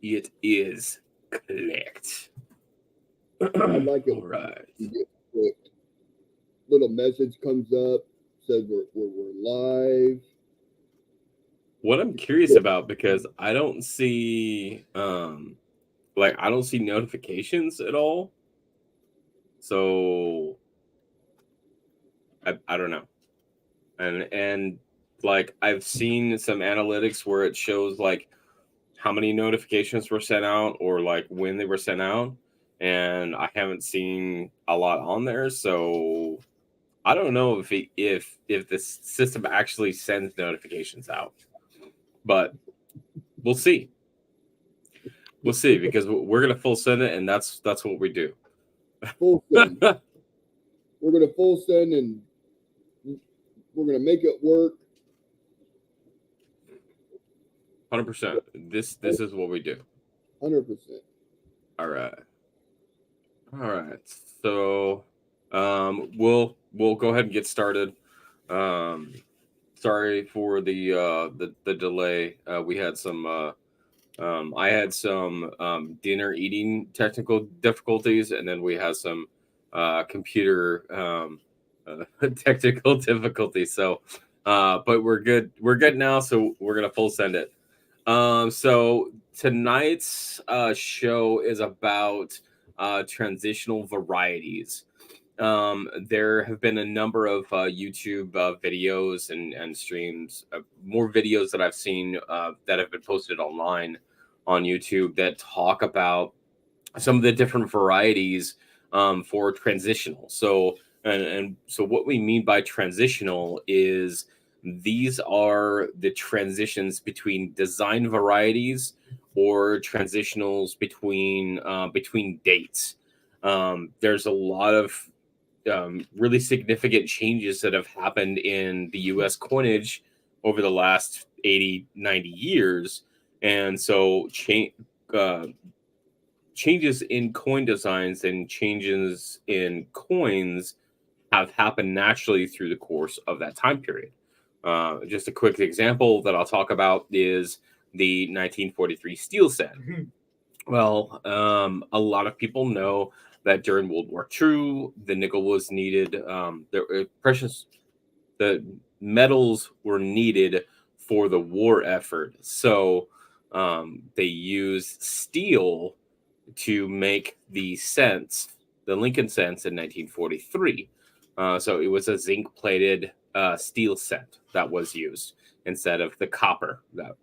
It is clicked. I like it All right. when you get clicked. Little message comes up, says we're live. What I'm curious about, because I don't see I don't see notifications at all. So I don't know. And like I've seen some analytics where it shows like how many notifications were sent out or like when they were sent out, and I haven't seen a lot on there. So I don't know if the system actually sends notifications out, but we'll see. We'll see, because we're gonna full send it, and that's what we do. Full send. We're gonna full send and we're gonna make it work. 100%. This is what we do. 100%. All right. All right. So we'll go ahead and get started. Um sorry for the delay. We had some I had some dinner eating technical difficulties, and then we had some computer technical difficulties. So but we're good. We're good now, so we're gonna full send it. So tonight's show is about transitional varieties. There have been a number of YouTube videos and streams, more videos that I've seen that have been posted online on YouTube that talk about some of the different varieties for transitional. And so what we mean by transitional is these are the transitions between design varieties or transitionals between dates. There's a lot of really significant changes that have happened in the US coinage over the last 80, 90 years. And so uh, changes in coin designs and changes in coins have happened naturally through the course of that time period. Just a quick example that I'll talk about is the 1943 steel set. Well, a lot of people know that during World War II, the nickel was needed. The metals were needed for the war effort. So they used steel to make the cents, the Lincoln cents in 1943. So it was a zinc plated steel cent that was used instead of the copper that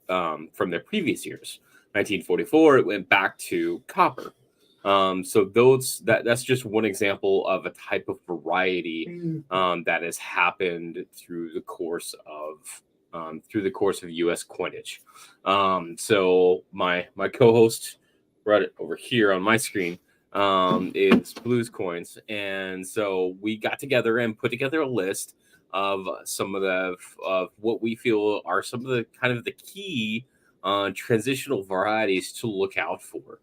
from the previous years. 1944, it went back to copper. So that's just one example of a type of variety that has happened through the course of U.S. coinage. So my co-host right over here on my screen is Blues Coins, and so we got together and put together a list of some of what we feel are some of the kind of the key transitional varieties to look out for.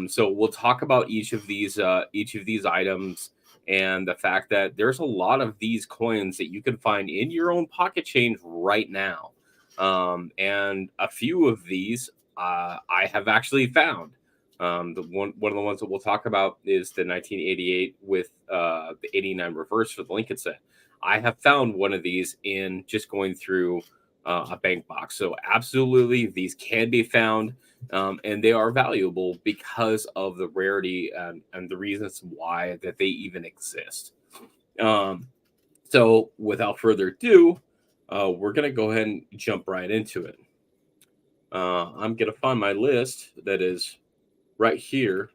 So we'll talk about each of these items and the fact that there's a lot of these coins that you can find in your own pocket change right now. And a few of these I have actually found. One of the ones that we'll talk about is the 1988 with the 89 reverse for the Lincoln set. I have found one of these in just going through a bank box. So absolutely, these can be found, and they are valuable because of the rarity and the reasons why that they even exist. Um, so without further ado, we're gonna go ahead and jump right into it. I'm gonna find my list that is right here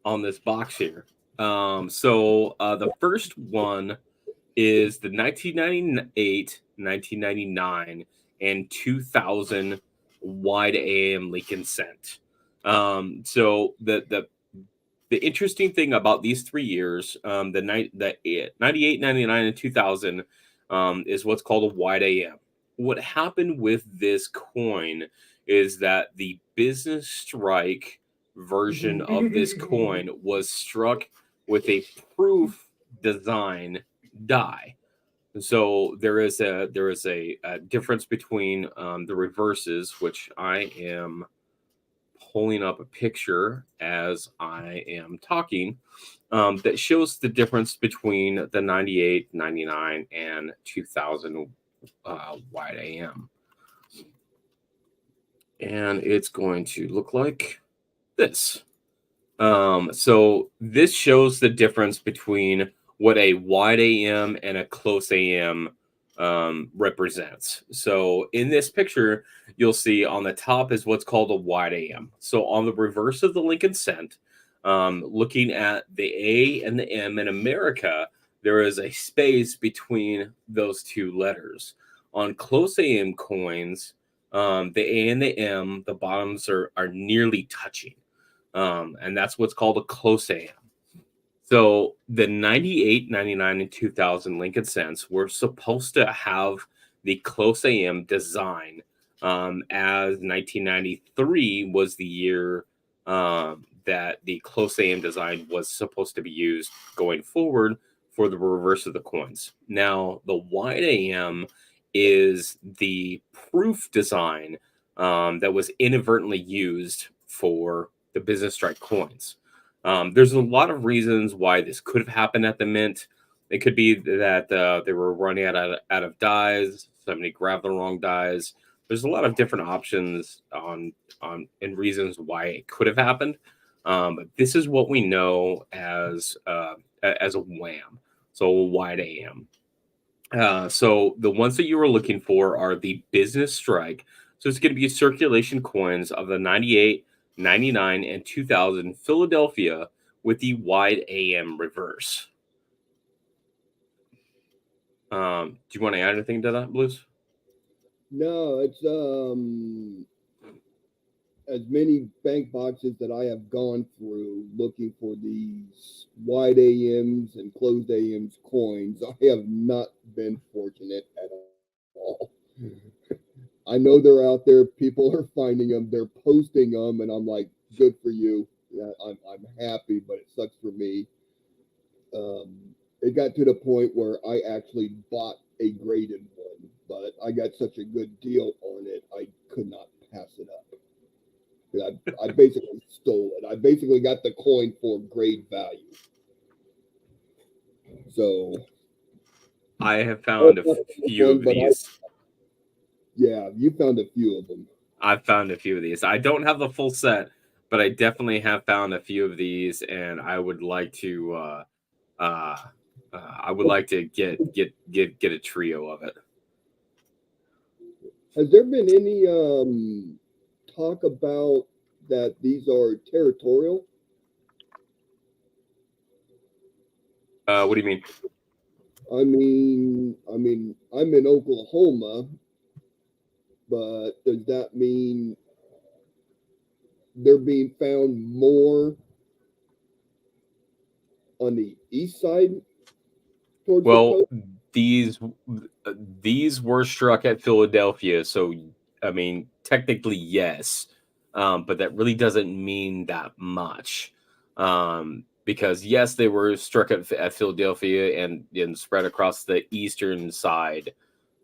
on this box here. The first one is the 1998, 1999, and 2000 wide AM Lincoln cent. The interesting thing about these 3 years, the 98, 99, and 2000, is what's called a wide AM. What happened with this coin is that the business strike version of this coin was struck with a proof design die. So there is a difference between the reverses, which I am pulling up a picture as I am talking that shows the difference between the 98, 99, and 2000 wide AM. And it's going to look like this. So this shows the difference between what a wide AM and a close AM represents. So in this picture, you'll see on the top is what's called a wide AM. So on the reverse of the Lincoln cent, looking at the A and the M in America, there is a space between those two letters. On close AM coins, the A and the M, the bottoms are nearly touching. And that's what's called a close AM. So the 98, 99, and 2000 Lincoln cents were supposed to have the close AM design, as 1993 was the year that the close AM design was supposed to be used going forward for the reverse of the coins. Now, the wide AM is the proof design that was inadvertently used for the business strike coins. There's a lot of reasons why this could have happened at the mint. It could be that they were running out of dies. Somebody grabbed the wrong dies. There's a lot of different options on and reasons why it could have happened. But this is what we know as a WAM, so a wide AM. So the ones that you were looking for are the business strike. So it's going to be circulation coins of the 98, 99, and 2000 Philadelphia with the wide AM reverse. Do you want to add anything to that, Blues? No, it's as many bank boxes that I have gone through looking for these wide AMs and closed AMs coins, I have not been fortunate at all. I know they're out there. People are finding them. They're posting them, and I'm like, good for you. Yeah, I'm happy, but it sucks for me. It got to the point where I actually bought a graded one, but I got such a good deal on it, I could not pass it up. I basically stole it. I basically got the coin for grade value. So I have found a few of these. Yeah, you found a few of them. I've found a few of these. I don't have the full set, but I definitely have found a few of these, and I would like to. I would like to get a trio of it. Has there been any talk about that these are territorial? What do you mean? I'm in Oklahoma, but does that mean they're being found more on the east side towards the coast? These were struck at Philadelphia, so I mean, technically yes, but that really doesn't mean that much, because yes, they were struck at Philadelphia and spread across the eastern side.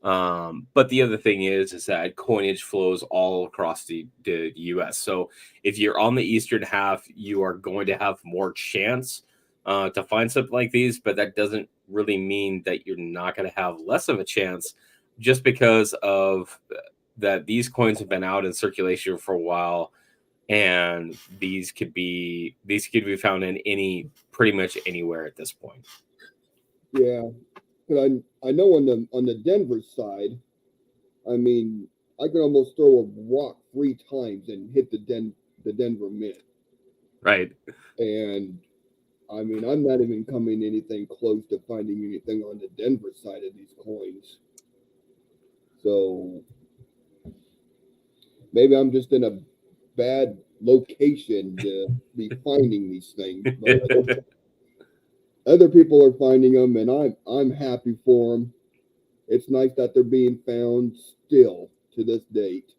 But the other thing is that coinage flows all across the U.S. So if you're on the eastern half, you are going to have more chance to find something like these. But that doesn't really mean that you're not going to have less of a chance, just because of that these coins have been out in circulation for a while, and these could be found in pretty much anywhere at this point. Yeah. I know on the Denver side, I mean, I could almost throw a rock 3 times and hit the Denver Mint. Right. And I mean, I'm not even coming anything close to finding anything on the Denver side of these coins. So maybe I'm just in a bad location to be finding these things. But other people are finding them, and I'm happy for them. It's nice that they're being found still to this date.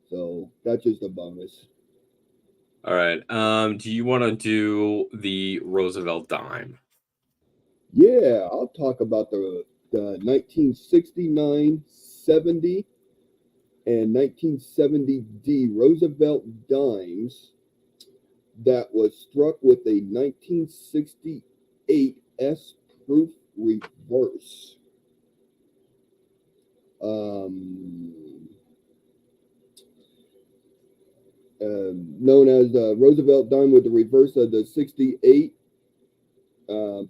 So that's just a bonus. All right. Do you want to do the Roosevelt dime? Yeah, I'll talk about the 1969, 70, and 1970D Roosevelt dimes that was struck with a 1968 S proof reverse. Um, Known as the Roosevelt dime with the reverse of the 68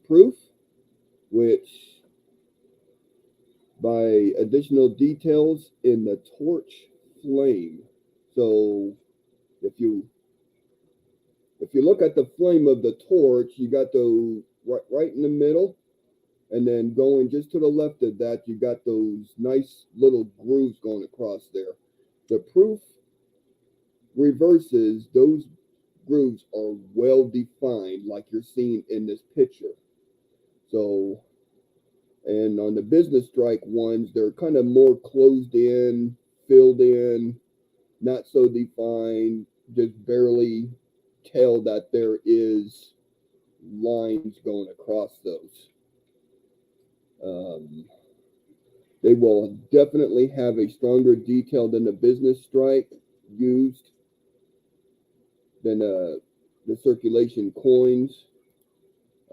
proof, which by additional details in the torch flame. So if you look at the flame of the torch, you got those right in the middle, and then going just to the left of that, you got those nice little grooves going across there. The proof reverses, those grooves are well defined, like you're seeing in this picture. So, and on the business strike ones, they're kind of more closed in, filled in, not so defined, just barely tell that there is lines going across those. Um, they will definitely have a stronger detail than the business strike used than the circulation coins.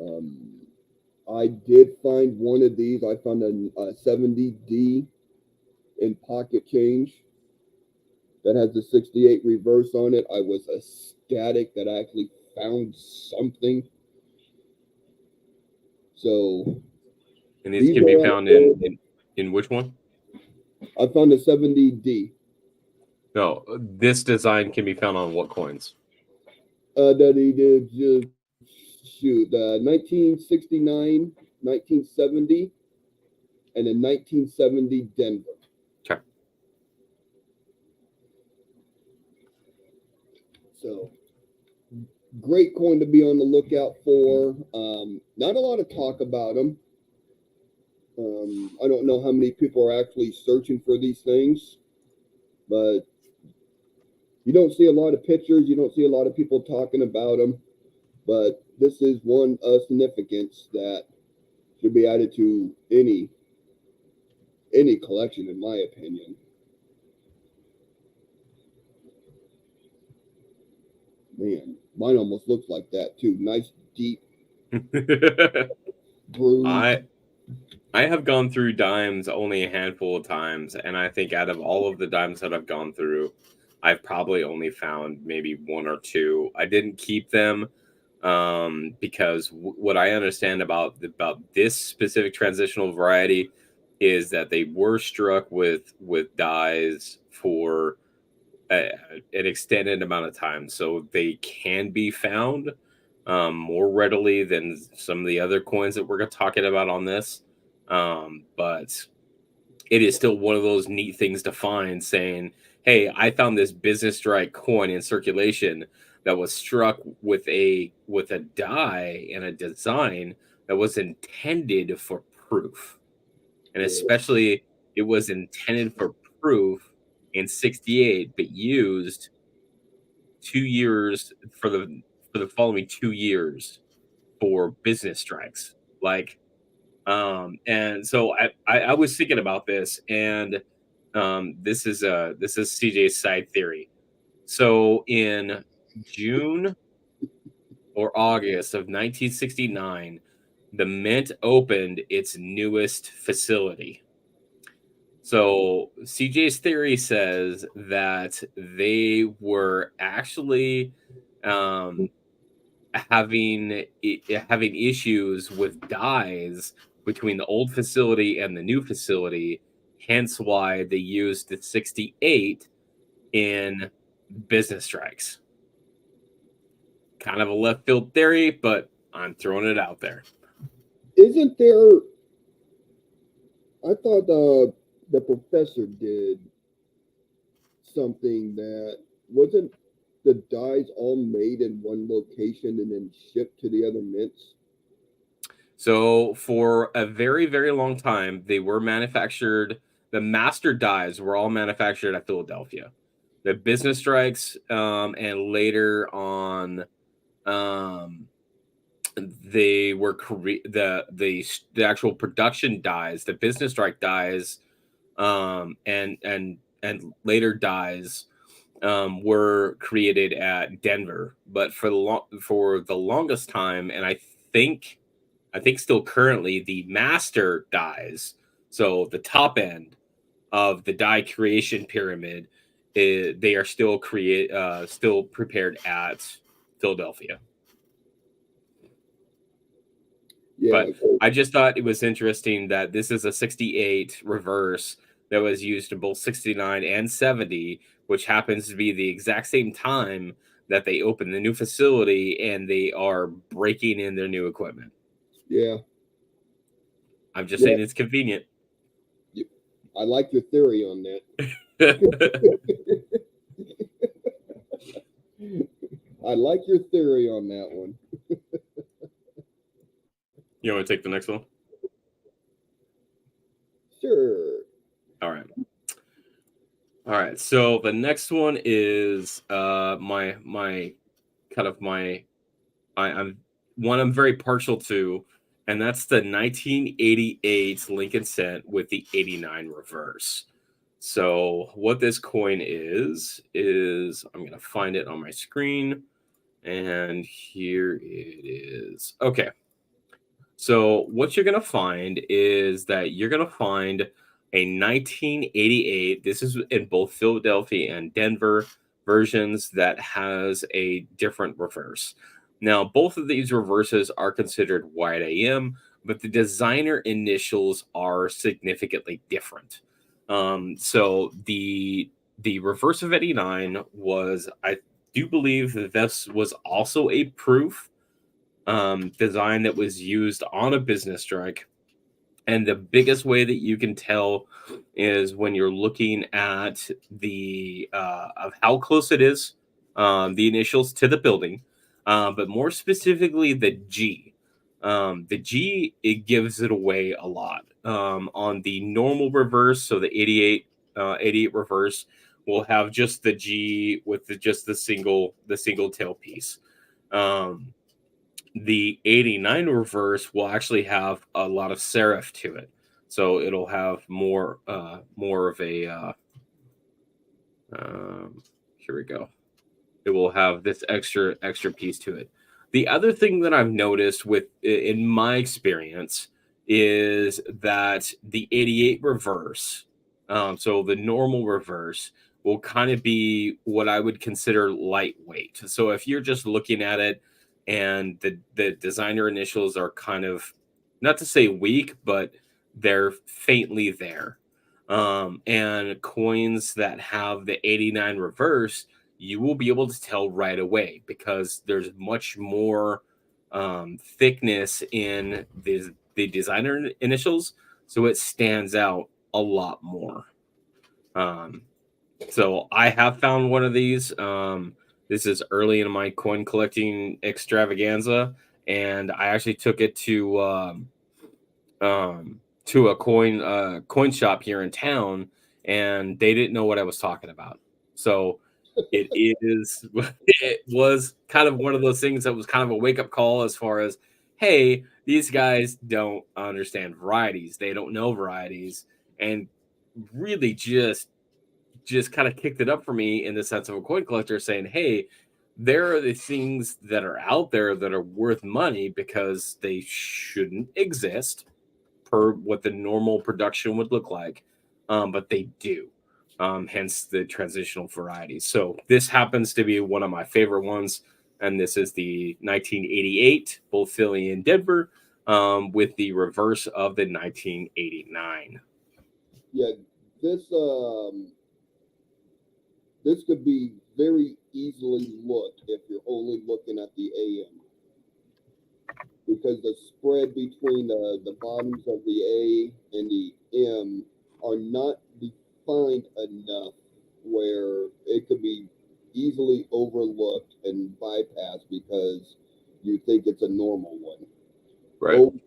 Um, I did find one of these. I found a 70D in pocket change that has the 68 reverse on it. I was ecstatic that I actually found something. So And these these can be are found in which one? I found a 70D. No, this design can be found on what coins? That he did just shoot 1969, 1970, and in 1970 Denver. Okay. So great coin to be on the lookout for. Not a lot of talk about them. I don't know how many people are actually searching for these things, but you don't see a lot of pictures. You don't see a lot of people talking about them. But this is one of significance that should be added to any collection, in my opinion. Man, mine almost looks like that too. Nice deep groove. I have gone through dimes only a handful of times, and I think out of all of the dimes that I've gone through, I've probably only found maybe one or two. I didn't keep them because what I understand about this specific transitional variety is that they were struck with dies for an extended amount of time, so they can be found more readily than some of the other coins that we're talking about on this. But it is still one of those neat things to find, saying, "Hey, I found this business strike coin in circulation that was struck with a die and a design that was intended for proof, and especially it was intended for proof in '68, but used 2 years for the following 2 years for business strikes." Like, and so I was thinking about this, and this is CJ's side theory. So in June or August of 1969, the Mint opened its newest facility. So CJ's theory says that they were actually um, having issues with dies between the old facility and the new facility, hence why they used the 68 in business strikes. Kind of a left field theory, but I'm throwing it out there. Isn't there? I thought the professor did something that wasn't the dies all made in one location and then shipped to the other mints. So for a very, very long time, they were manufactured. The master dies were all manufactured at Philadelphia. The business strikes, and later on, um, they were the actual production dies, the business strike dies, and and later dies were created at Denver, but for the longest time, and I think still currently, the master dies. So the top end of the die creation pyramid, they are still prepared at Philadelphia. Yeah, But I just thought it was interesting that this is a 68 reverse that was used in both 69 and 70, which happens to be the exact same time that they open the new facility and they are breaking in their new equipment. yeah, I'm just yeah. saying it's convenient. I like your theory on that. I like your theory on that one. You want to take the next one? Sure. All right. All right. So the next one is my kind of my I'm one I'm very partial to, and that's the 1988 Lincoln Cent with the 89 reverse. So what this coin is I'm gonna find it on my screen, and here it is. Okay. So what you're gonna find is that you're gonna find a 1988. This is in both Philadelphia and Denver versions that has a different reverse. Now, both of these reverses are considered wide AM, but the designer initials are significantly different. So the reverse of 89 was, I do believe that this was also a proof design that was used on a business strike. And the biggest way that you can tell is when you're looking at the of how close it is, the initials to the building, but more specifically the G. The G, it gives it away a lot. On the normal reverse, so the 88 reverse will have just the G with just the single tailpiece. Um, the 89 reverse will actually have a lot of serif to it, so it'll have more of a here we go, it will have this extra piece to it. The other thing that I've noticed with in my experience is that the 88 reverse, so the normal reverse, will kind of be what I would consider lightweight. So if you're just looking at it and the designer initials are kind of, not to say weak, but they're faintly there. And coins that have the 89 reverse, you will be able to tell right away because there's much more thickness in the designer initials, so it stands out a lot more. Um, so I have found one of these. This is early in my coin collecting extravaganza, and I actually took it to a coin shop here in town, and they didn't know what I was talking about. So it is it was kind of one of those things that was kind of a wake up call as far as, hey, these guys don't understand varieties. They don't know varieties, and really just kind of kicked it up for me in the sense of a coin collector saying, hey, there are the things that are out there that are worth money because they shouldn't exist per what the normal production would look like, but they do. Hence the transitional varieties. So this happens to be one of my favorite ones, and this is the 1988, both Philly and Denver, with the reverse of the 1989. Yeah, this this could be very easily looked if you're only looking at the AM, because the spread between the bottoms of the A and the M are not defined enough where it could be easily overlooked and bypassed because you think it's a normal one. Right. Always,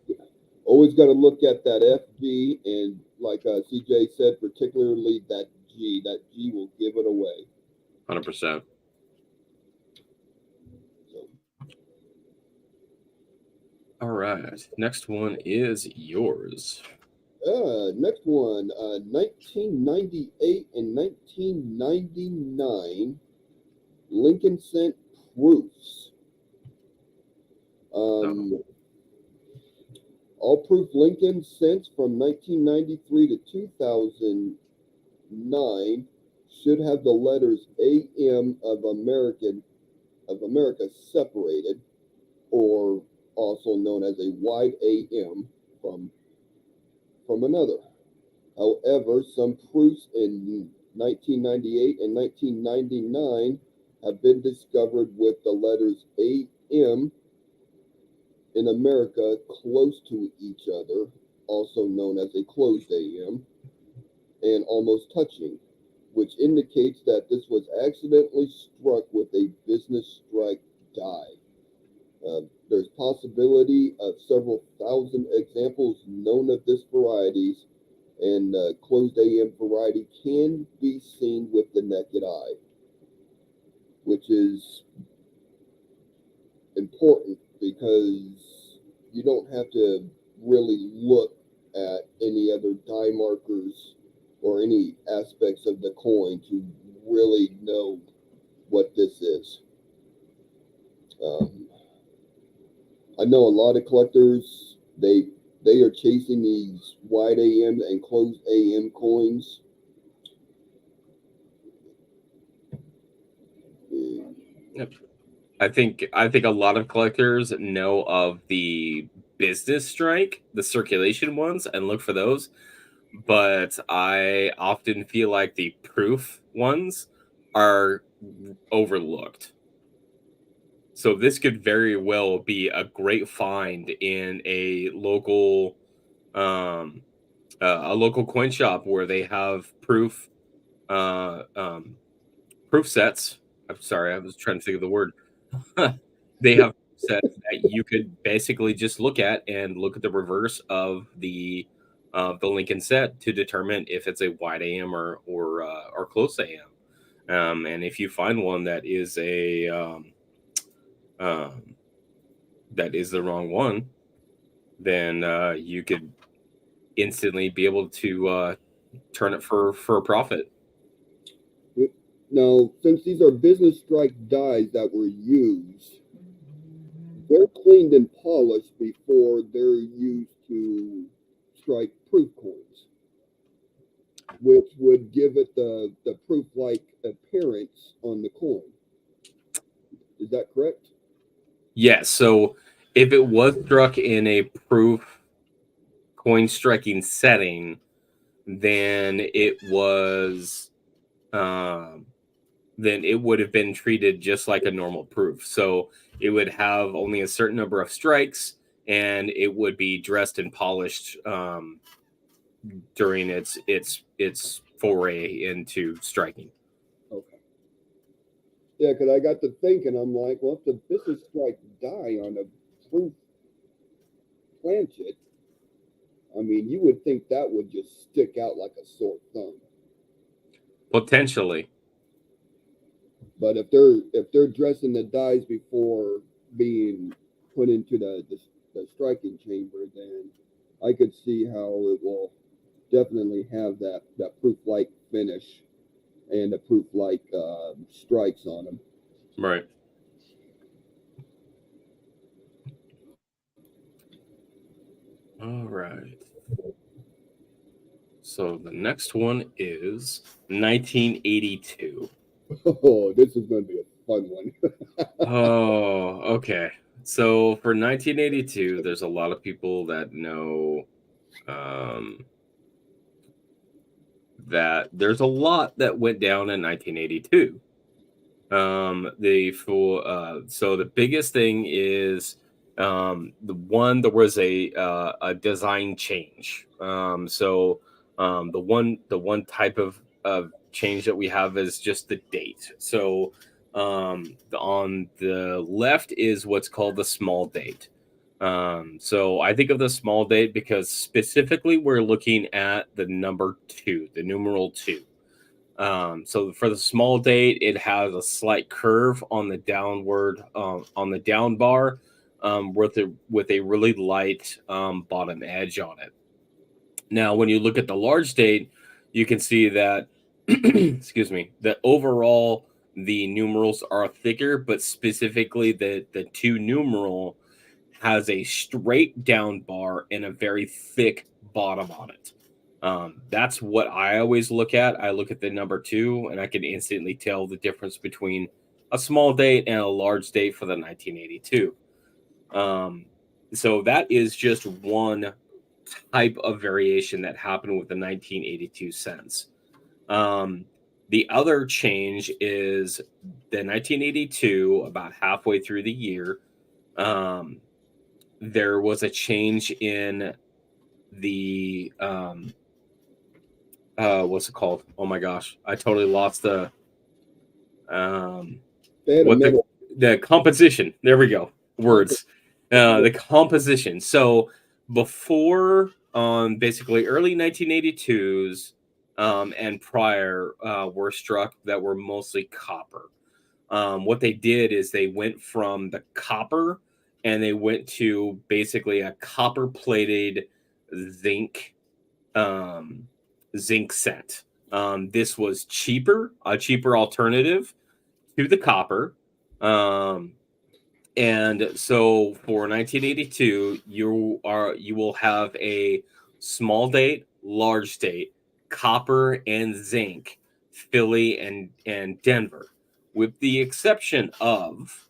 always got to look at that FG, and like CJ said, particularly that G. That G will give it away. 100%. So, All right. Next one is yours. Next one, 1998 and 1999 Lincoln Cent proofs. Oh, Um, all proof Lincoln cents from 1993 to 2009 should have the letters AM of America separated, or also known as a wide AM from another. However, some proofs in 1998 and 1999 have been discovered with the letters AM in America close to each other, also known as a closed AM, and almost touching, which indicates that this was accidentally struck with a business strike die. There's possibility of several thousand examples known of this varieties, and closed AM variety can be seen with the naked eye, which is important because you don't have to really look at any other die markers or any aspects of the coin to really know what this is. Um, I know a lot of collectors they are chasing these wide AM and closed AM coins. Uh, yep. I think a lot of collectors know of the business strike, the circulation ones, and look for those. But I often feel like the proof ones are overlooked. So this could very well be a great find in um, a local coin shop where they have uh, um, proof sets. I'm sorry, I was trying to think of the word. They have sets that you could basically just look at and look at the reverse of the Lincoln set to determine if it's a wide AM or close AM. And if you find one um, that is the wrong one, then you could instantly be able to turn it for a profit. Now, since these are business strike dies that were used, they're cleaned and polished before they're used to strike proof coins, which would give it the proof like appearance on the coin. Is that correct? Yes. So if it was struck in a proof coin striking setting, then um, it would have been treated just like a normal proof. So it would have only a certain number of strikes, and it would be dressed and polished during its foray into striking. Okay. Yeah, because I got to thinking, I'm like, well, if the business strike die on a proof planchet, I mean, you would think that would just stick out like a sore thumb. Potentially. But if they're dressing the dies before being put into the striking chamber, then I could see how it will definitely have that proof like finish and the proof like strikes on them. Right. All right. So the next one is 1982. Oh, this is going to be a fun one. Oh, okay. So for 1982, there's a lot of people that know um, that there's a lot that went down in 1982. The full so the biggest thing is there was a design change. The one type of change that we have is just the date. So on the left is what's called the small date. So I think of the small date because specifically we're looking at the number two, the numeral two. So for the small date, it has a slight curve on the on the down bar, with a really light bottom edge on it. Now, when you look at the large date, you can see that, excuse me, that overall the numerals are thicker, but specifically the two numeral has a straight down bar and a very thick bottom on it. That's what I always look at. I look at the number 2, and I can instantly tell the difference between a small date and a large date for the 1982. So that is just one type of variation that happened with the 1982 cents. The other change is the 1982, about halfway through the year, there was a change in the what's it called? Oh my gosh, I totally lost the They had a what metal. the composition. There we go. Words. The composition. So before basically early 1982s and prior were struck that were mostly copper. What they did is they went from the copper and they went to basically a copper plated zinc zinc cent. This was cheaper, a cheaper alternative to the copper. And so for 1982, you will have a small date, large date, copper and zinc, Philly and Denver, with the exception of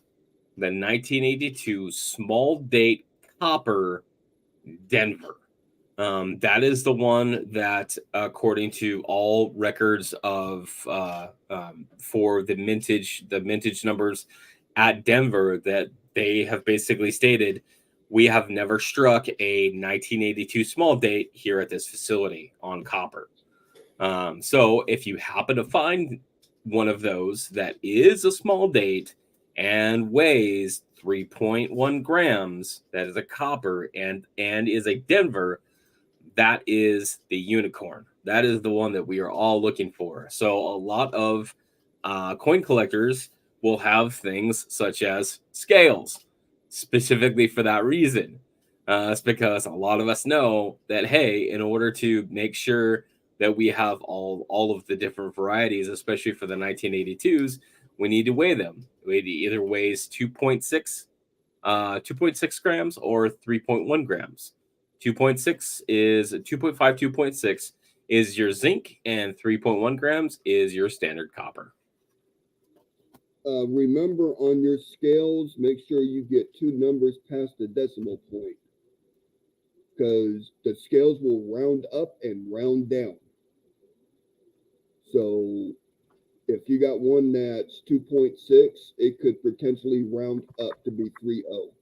the 1982 small date copper Denver. That is the one that, according to all records of for the mintage numbers at Denver, that they have basically stated we have never struck a 1982 small date here at this facility on copper. So if you happen to find one of those that is a small date and weighs 3.1 grams, that is a copper and is a Denver, that is the unicorn. That is the one that we are all looking for. So a lot of coin collectors will have things such as scales, specifically for that reason. It's because a lot of us know that, hey, in order to make sure that we have all of the different varieties, especially for the 1982s, we need to weigh them. It either weighs 2.6 grams or 3.1 grams. 2.6 is 2.5, 2.6 is your zinc, and 3.1 grams is your standard copper. Remember on your scales, make sure you get 2 numbers past the decimal point, because the scales will round up and round down. So if you got one that's 2.6, it could potentially round up to be 3.0.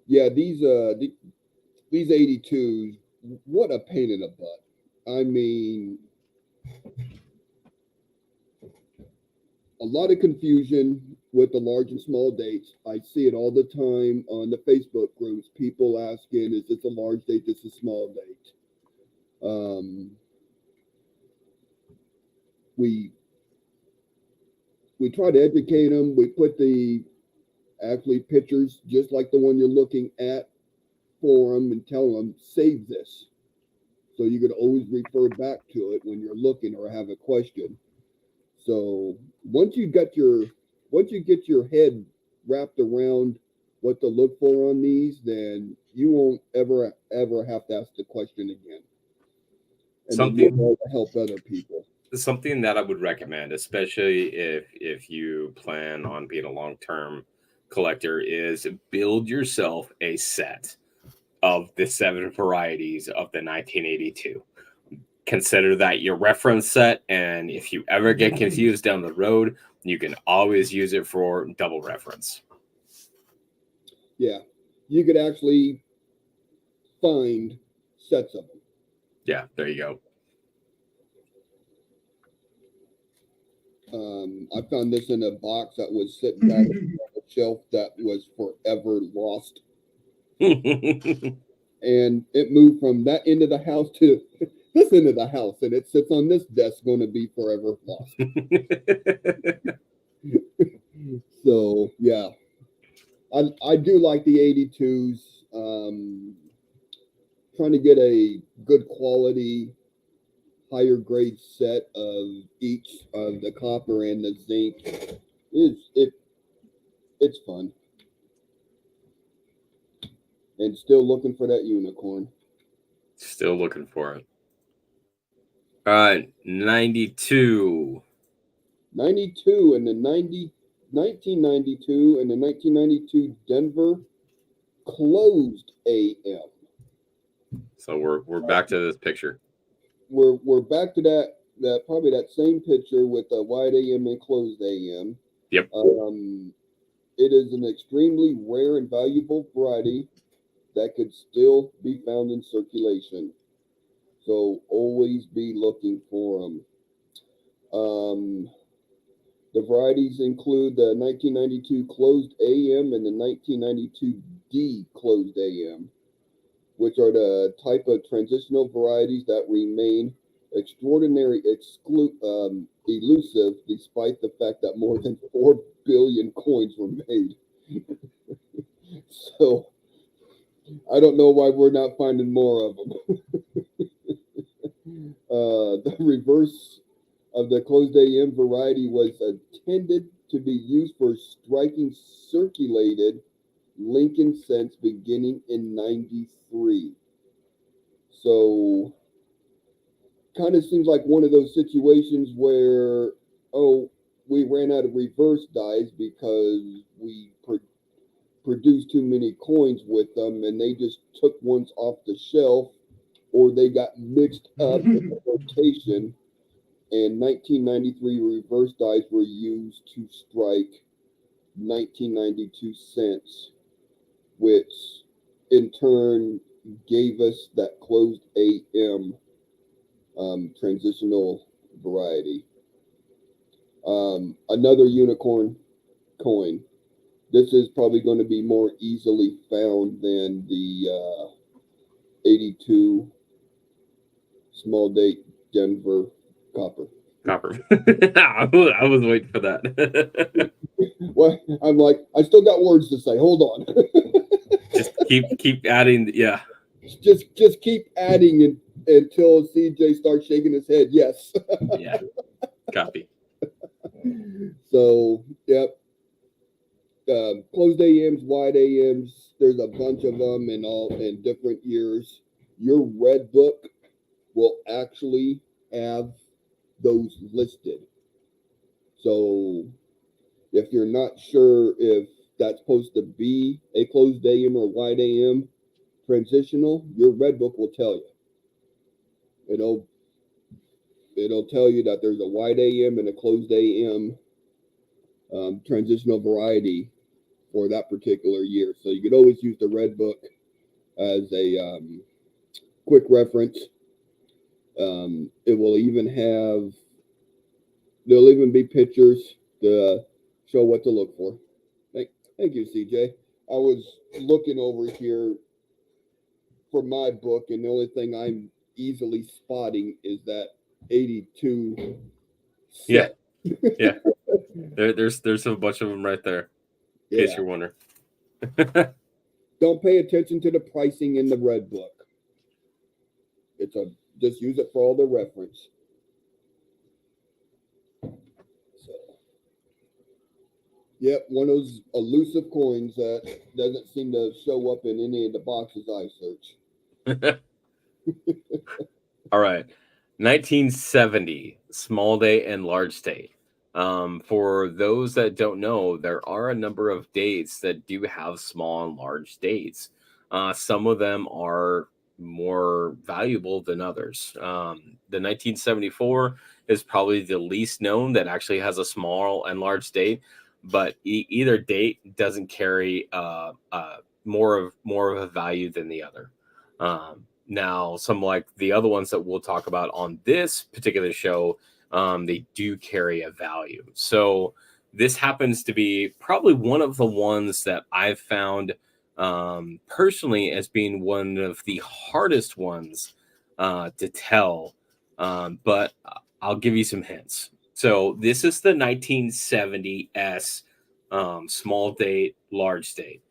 Yeah, these 82s, what a pain in the butt. I mean, a lot of confusion with the large and small dates. I see it all the time on the Facebook groups. People asking, is this a large date? This is a small date. We try to educate them. We put the actually pictures just like the one you're looking at for them and tell them save this, so you could always refer back to it when you're looking or have a question. So once you get your head wrapped around what to look for on these, then you won't ever have to ask the question again. And then you'll be able to help other people. Something that I would recommend, especially if you plan on being a long-term collector, is build yourself a set of the 7 varieties of the 1982. Consider that your reference set, and if you ever get confused down the road, you can always use it for double reference. Yeah, you could actually find sets of them. Yeah, there you go. I found this in a box that was sitting back on the shelf that was forever lost. And it moved from that end of the house to this end of the house, and it sits on this desk, going to be forever lost. So, yeah. I do like the 82s. Trying to get a good quality, higher grade set of each of the copper and the zinc it's fun. And still looking for that unicorn. Still looking for it. All right, 92. 92 and the 1992 and the 1992 Denver closed AM. So we're back to this picture. We're back to that probably that same picture with the wide AM and closed AM. Yep. It is an extremely rare and valuable variety that could still be found in circulation. So always be looking for them. The varieties include the 1992 closed AM and the 1992 D closed AM, which are the type of transitional varieties that remain extraordinary, elusive, despite the fact that more than 4 billion coins were made. So I don't know why we're not finding more of them. The reverse of the closed AM variety was intended to be used for striking circulated Lincoln cents beginning in 93. So kind of seems like one of those situations where, oh, we ran out of reverse dies because we produced too many coins with them and they just took ones off the shelf or they got mixed up in the rotation. And 1993 reverse dies were used to strike 1992 cents, which in turn gave us that closed AM transitional variety. Another unicorn coin. This is probably going to be more easily found than the 82 small date Denver copper. I was waiting for that. Well, I'm like, I still got words to say. Hold on. Just keep adding. Yeah. Just keep adding until CJ starts shaking his head. Yes. Yeah. Copy. So, yep. Closed AMs, wide AMs. There's a bunch of them in different years. Your red book will actually have those listed. So if you're not sure if that's supposed to be a closed AM or wide AM transitional, your red book will tell you. It'll tell you that there's a wide AM and a closed AM transitional variety for that particular year. So you could always use the red book as a quick reference. It will even have, there'll even be pictures to show what to look for. Thank you, CJ. I was looking over here for my book, and the only thing I'm easily spotting is that 82 set. Yeah. There's a bunch of them right there. In case you're wondering. Don't pay attention to the pricing in the red book. Just use it for all the reference. So, yep, one of those elusive coins that doesn't seem to show up in any of the boxes I search. All right, 1970, small day and large day. For those that don't know, there are a number of dates that do have small and large dates. Some of them are more valuable than others. The 1974 is probably the least known that actually has a small and large date, but either date doesn't carry more of a value than the other. Now, some like the other ones that we'll talk about on this particular show, they do carry a value. So this happens to be probably one of the ones that I've found personally as being one of the hardest ones to tell. But I'll give you some hints. So this is the 1970S small date, large date.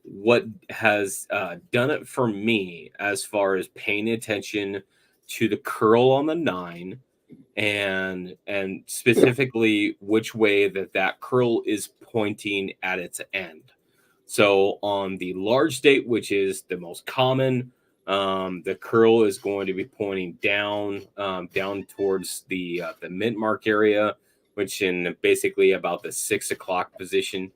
What has done it for me as far as paying attention to the curl on the nine, and specifically which way that curl is pointing at its end. So on the large date, which is the most common, the curl is going to be pointing down, down towards the mint mark area, which in basically about the 6 o'clock position.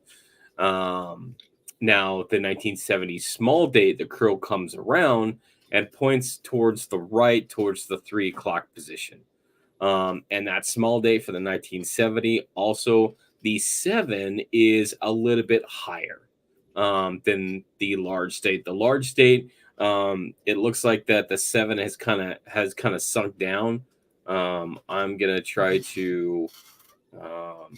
Um, Now the 1970 small date, the curl comes around and points towards the right, towards the 3 o'clock position. And that small date for the 1970, also the seven is a little bit higher than the large date. The large date, it looks like that the seven has kind of sunk down. I'm gonna try to um,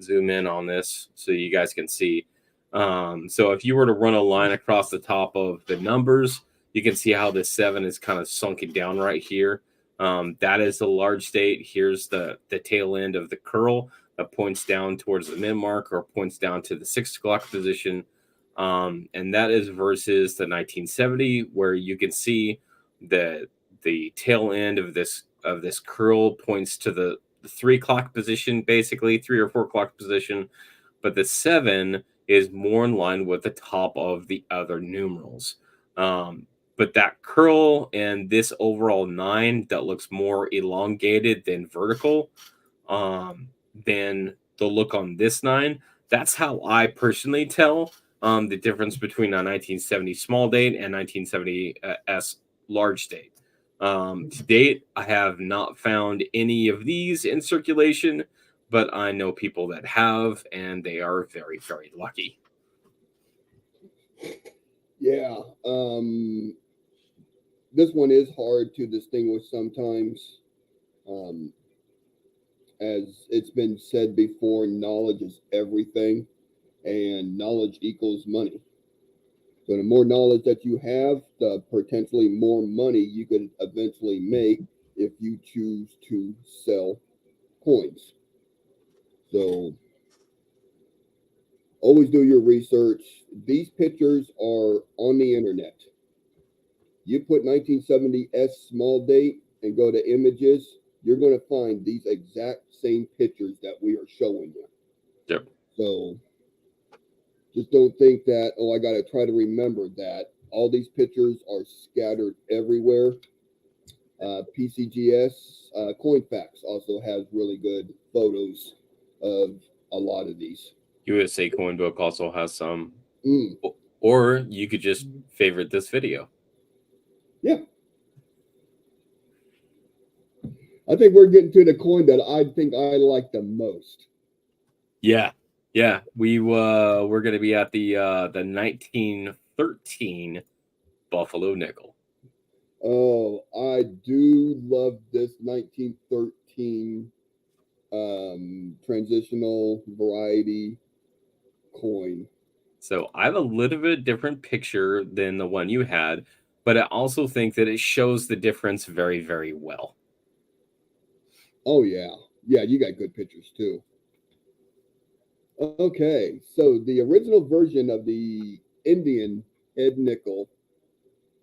zoom in on this so you guys can see. So if you were to run a line across the top of the numbers, you can see how the seven is kind of sunken down right here. That is the large date. Here's the tail end of the curl that points down towards the min mark or points down to the 6 o'clock position. And that is versus the 1970, where you can see the the tail end of this curl points to the 3 o'clock position, basically 3 or 4 o'clock position, but the seven is more in line with the top of the other numerals. But that curl and this overall nine that looks more elongated than vertical, um, than the look on this nine. That's how I personally tell the difference between a 1970 small date and 1970 S large date. To date, I have not found any of these in circulation, but I know people that have, and they are very, very lucky. Yeah. This one is hard to distinguish sometimes. Um, as it's been said before, knowledge is everything, and knowledge equals money. So the more knowledge that you have, the potentially more money you could eventually make if you choose to sell coins. So always do your research. These pictures are on the internet. You put 1970S small date and go to images, you're going to find these exact same pictures that we are showing you. Yep. So just don't think that, oh, I got to try to remember that. All these pictures are scattered everywhere. PCGS, CoinFacts also has really good photos of a lot of these. USA Coinbook also has some, Mm, or you could just favorite this video. yeah. I think we're getting to the coin that I think I like the most. Yeah, yeah. We're gonna be at the 1913 Buffalo nickel. Oh, I do love this 1913 transitional variety coin. So I have a little bit different picture than the one you had, but I also think that it shows the difference very, very well. Oh yeah, yeah, you got good pictures too. Okay, so the original version of the Indian head nickel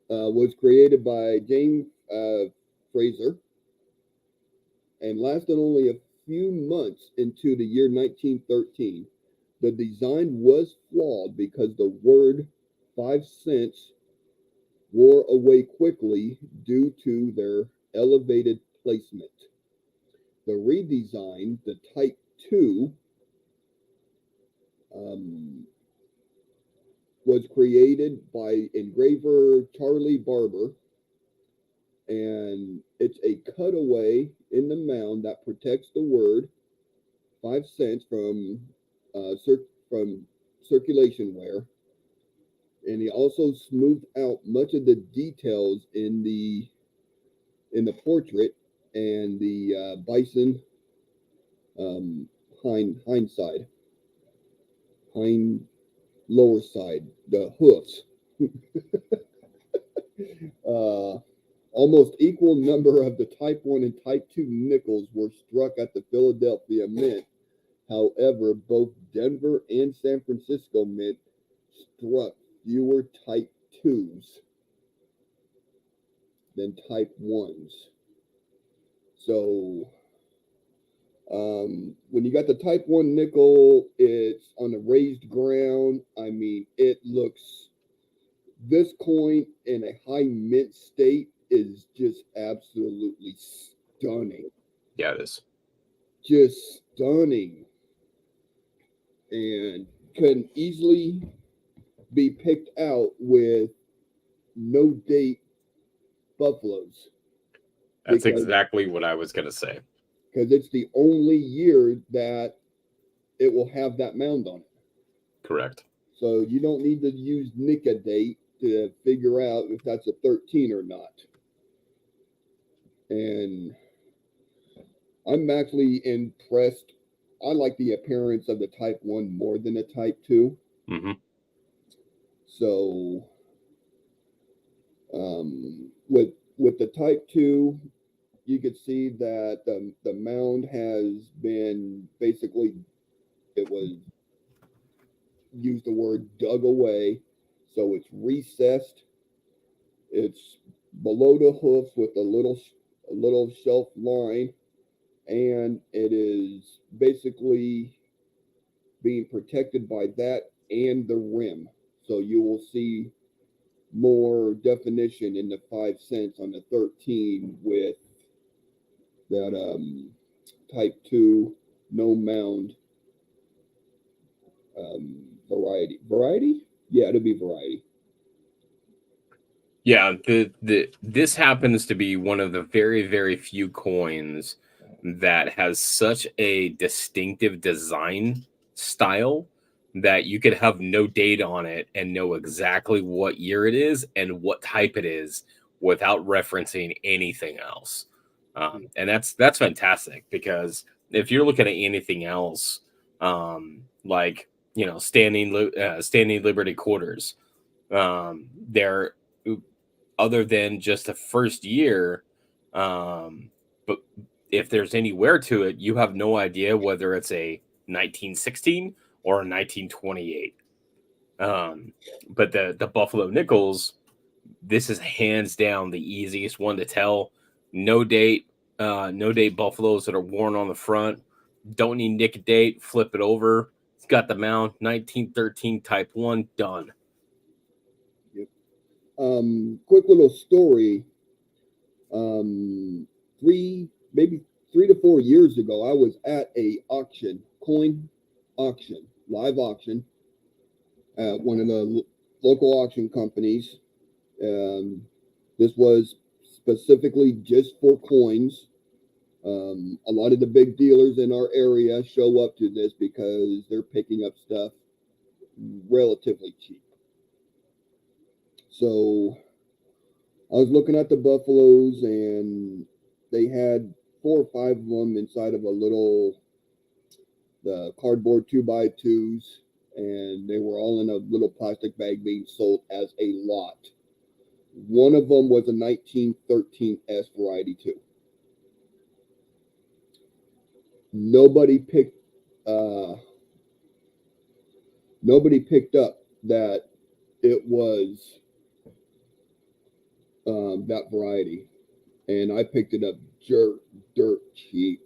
was created by James Fraser and lasted only a few months into the year 1913. The design was flawed because the word 5 cents wore away quickly due to their elevated placement. The redesign, the Type 2, um, was created by engraver Charlie Barber, and it's a cutaway in the mound that protects the word 5 cents from circulation wear. And he also smoothed out much of the details in the portrait and the bison um, hind side, hind lower side, the hoofs. uh, Almost equal number of the Type 1 and Type 2 nickels were struck at the Philadelphia Mint. However, both Denver and San Francisco Mint struck fewer Type 2s than Type 1s. So when you got the Type 1 nickel, it's on a raised ground. I mean, it looks, this coin in a high mint state is just absolutely stunning. Yeah, it is. Just stunning. And can easily be picked out with no date buffaloes That's because exactly what I was gonna say. it's the only year that it will have that mound on it. Correct. So you don't need to use Nika date to figure out if that's a 13 or not. And I'm actually impressed. I like the appearance of the Type 1 more than the Type 2. Mm-hmm. So with the Type 2, you could see that the mound has been basically, it was, used the word, dug away. So it's recessed. It's below the hoof with a little shelf line, and it is basically being protected by that and the rim. So you will see more definition in the 5 cents on the 13 with that Type 2 no mound variety. Variety? Yeah, it'll be variety. Yeah, the this happens to be one of the very, very few coins that has such a distinctive design style that you could have no date on it and know exactly what year it is and what type it is without referencing anything else. And that's fantastic, because if you're looking at anything else, like, you know, standing Liberty quarters, they're, other than just the first year. But if there's anywhere to it, you have no idea whether it's a 1916 or a 1928. But the Buffalo Nickels, this is hands down the easiest one to tell. No date, no date buffaloes that are worn on the front. Don't need nick date. Flip it over. It's got the mount, 1913 Type 1, done. Yep. Quick little story. Maybe 3 to 4 years ago, I was at a auction, coin auction, live auction at one of the local auction companies. Um, this was specifically just for coins. A lot of the big dealers in our area show up to this because they're picking up stuff relatively cheap. So I was looking at the buffaloes, and they had 4 or 5 of them inside of a little the cardboard 2x2s, and they were all in a little plastic bag being sold as a lot. One of them was a 1913 S variety too. Nobody picked uh, nobody picked up that it was that variety, and I picked it up dirt cheap.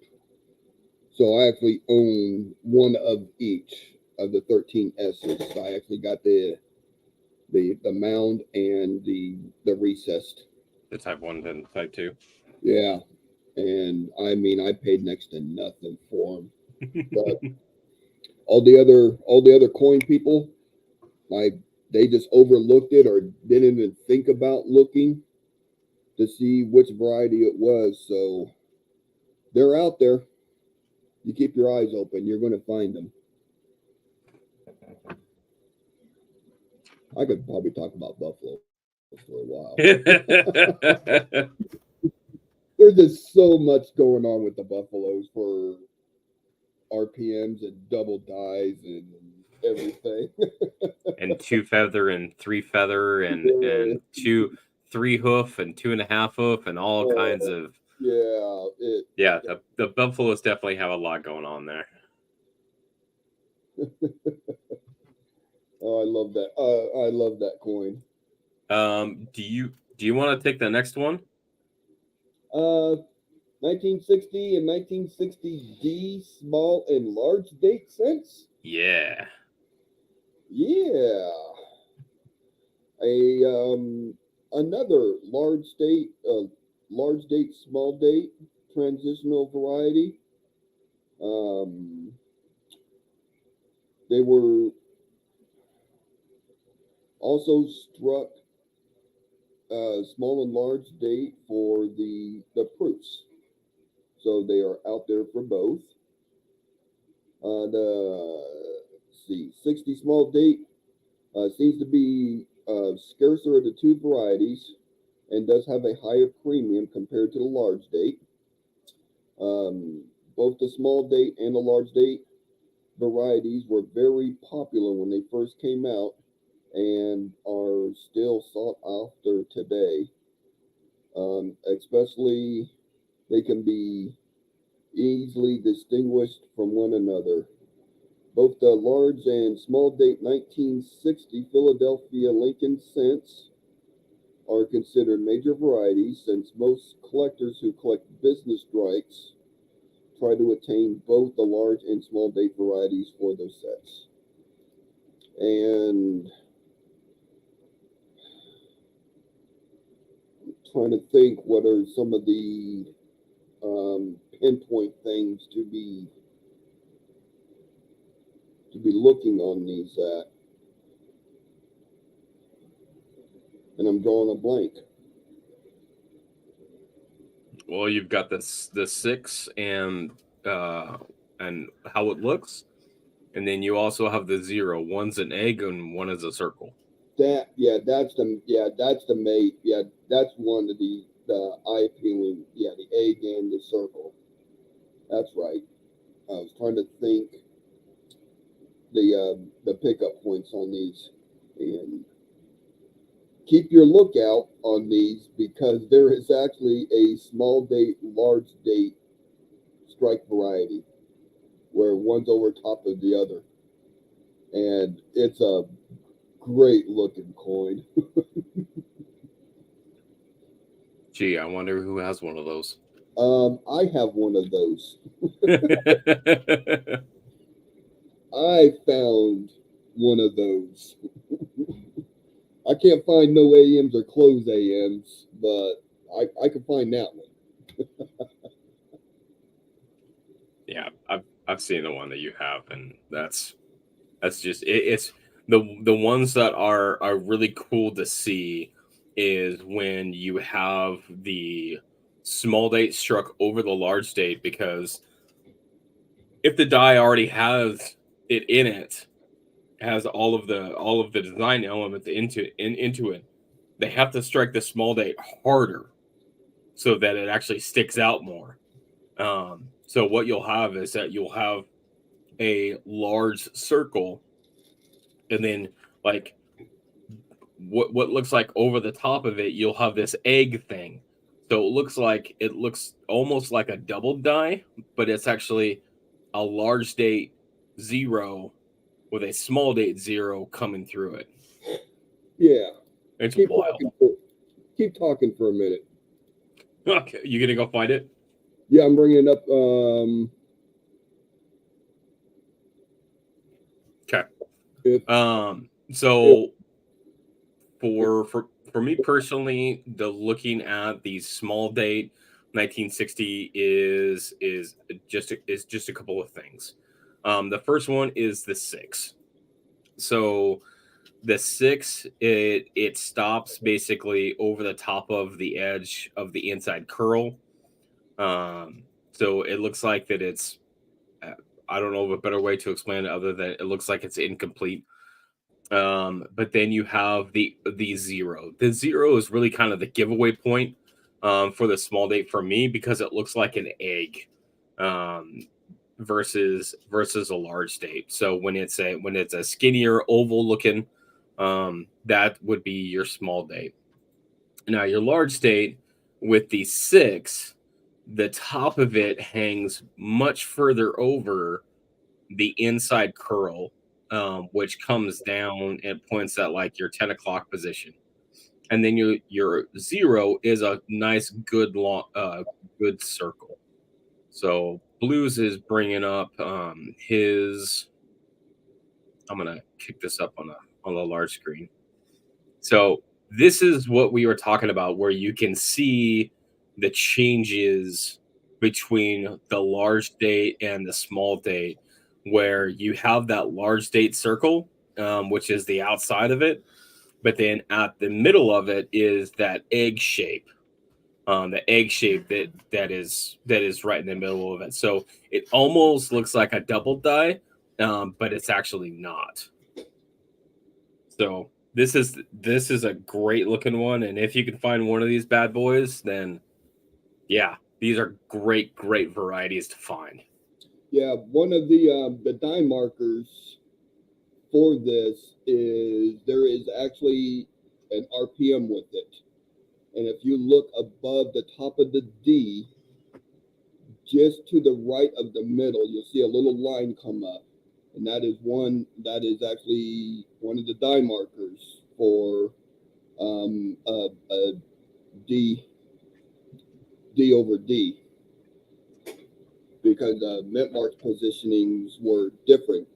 So I actually own one of each of the 13 S's. I actually got the mound and the recessed. The Type 1 and Type 2. Yeah, and I mean I paid next to nothing for them. But all the other coin people, like, they just overlooked it or didn't even think about looking to see which variety it was. So they're out there. You keep your eyes open, you're going to find them. I could probably talk about buffalo for a while. There's just so much going on with the buffaloes for RPMs and double dies and everything. And 2 feather and 3 feather and 3 hoof and 2.5 hoof and all kinds of. Yeah. Yeah, the buffaloes definitely have a lot going on there. Oh, I love that. I love that coin. Do you want to take the next one? Uh, 1960 and 1960D small and large date cents. Yeah. Yeah, a another large date, small date, transitional variety. Um, they were also struck small and large date for the proofs, so they are out there for both. Let's see, 60 small date seems to be scarcer of the two varieties and does have a higher premium compared to the large date. Um, Both the small date and the large date varieties were very popular when they first came out and are still sought after today. Especially, they can be easily distinguished from one another. Both the large and small date 1960 Philadelphia Lincoln cents are considered major varieties since most collectors who collect business strikes try to attain both the large and small date varieties for those sets. And trying to think what are some of the pinpoint things to be looking on these at, and I'm drawing a blank. Well, you've got this the six and how it looks, and then you also have the zero. One's an egg and one is a circle. That's the mate. Yeah, that's one of the eye appealing. Yeah, the egg and the circle. That's right. I was trying to think the pickup points on these, and keep your lookout on these because there is actually a small date, large date strike variety where one's over top of the other, and it's a great looking coin. Gee, I wonder who has one of those. I have one of those. I found one of those. I can't find no AMs or close AMs, but I can find that one. Yeah, I've seen the one that you have, and that's just it's the ones that are really cool to see is when you have the small date struck over the large date, because if the die already has it in it, has all of the design elements into it, they have to strike the small date harder so that it actually sticks out more. So what you'll have is that you'll have a large circle, and then like what looks like over the top of it, you'll have this egg thing. So it looks almost like a double die, but it's actually a large date zero with a small date zero coming through it. Yeah, It's keep wild. talking. For, keep talking for a minute. Okay, you gonna go find it? Yeah, I'm bringing up. Okay. If if So if for me personally, the looking at the small date 1960 is just a couple of things. The first one is the six. So the six, it stops basically over the top of the edge of the inside curl. So it looks like that it's uh, I don't know of a better way to explain it other than it looks like it's incomplete. But then you have the zero. The zero is really kind of the giveaway point for the small date for me, because it looks like an egg um, versus a large date. So when it's a skinnier oval looking, that would be your small date. Now your large date with the six, the top of it hangs much further over the inside curl, which comes down and points at like your 10 o'clock position. And then your 0 is a nice, good long, good circle. So Blues is bringing up his. I'm gonna kick this up on a large screen. So this is what we were talking about, where you can see the changes between the large date and the small date, where you have that large date circle, which is the outside of it, but then at the middle of it is that egg shape, the egg shape that is right in the middle of it. So it almost looks like a double die, but it's actually not. So this is a great looking one, and if you can find one of these bad boys, then yeah, these are great varieties to find. Yeah, one of the die markers for this is there is actually an RPM with it. And if you look above the top of the D, just to the right of the middle, you'll see a little line come up. And that is actually one of the die markers for a D over D, because mint mark positionings were different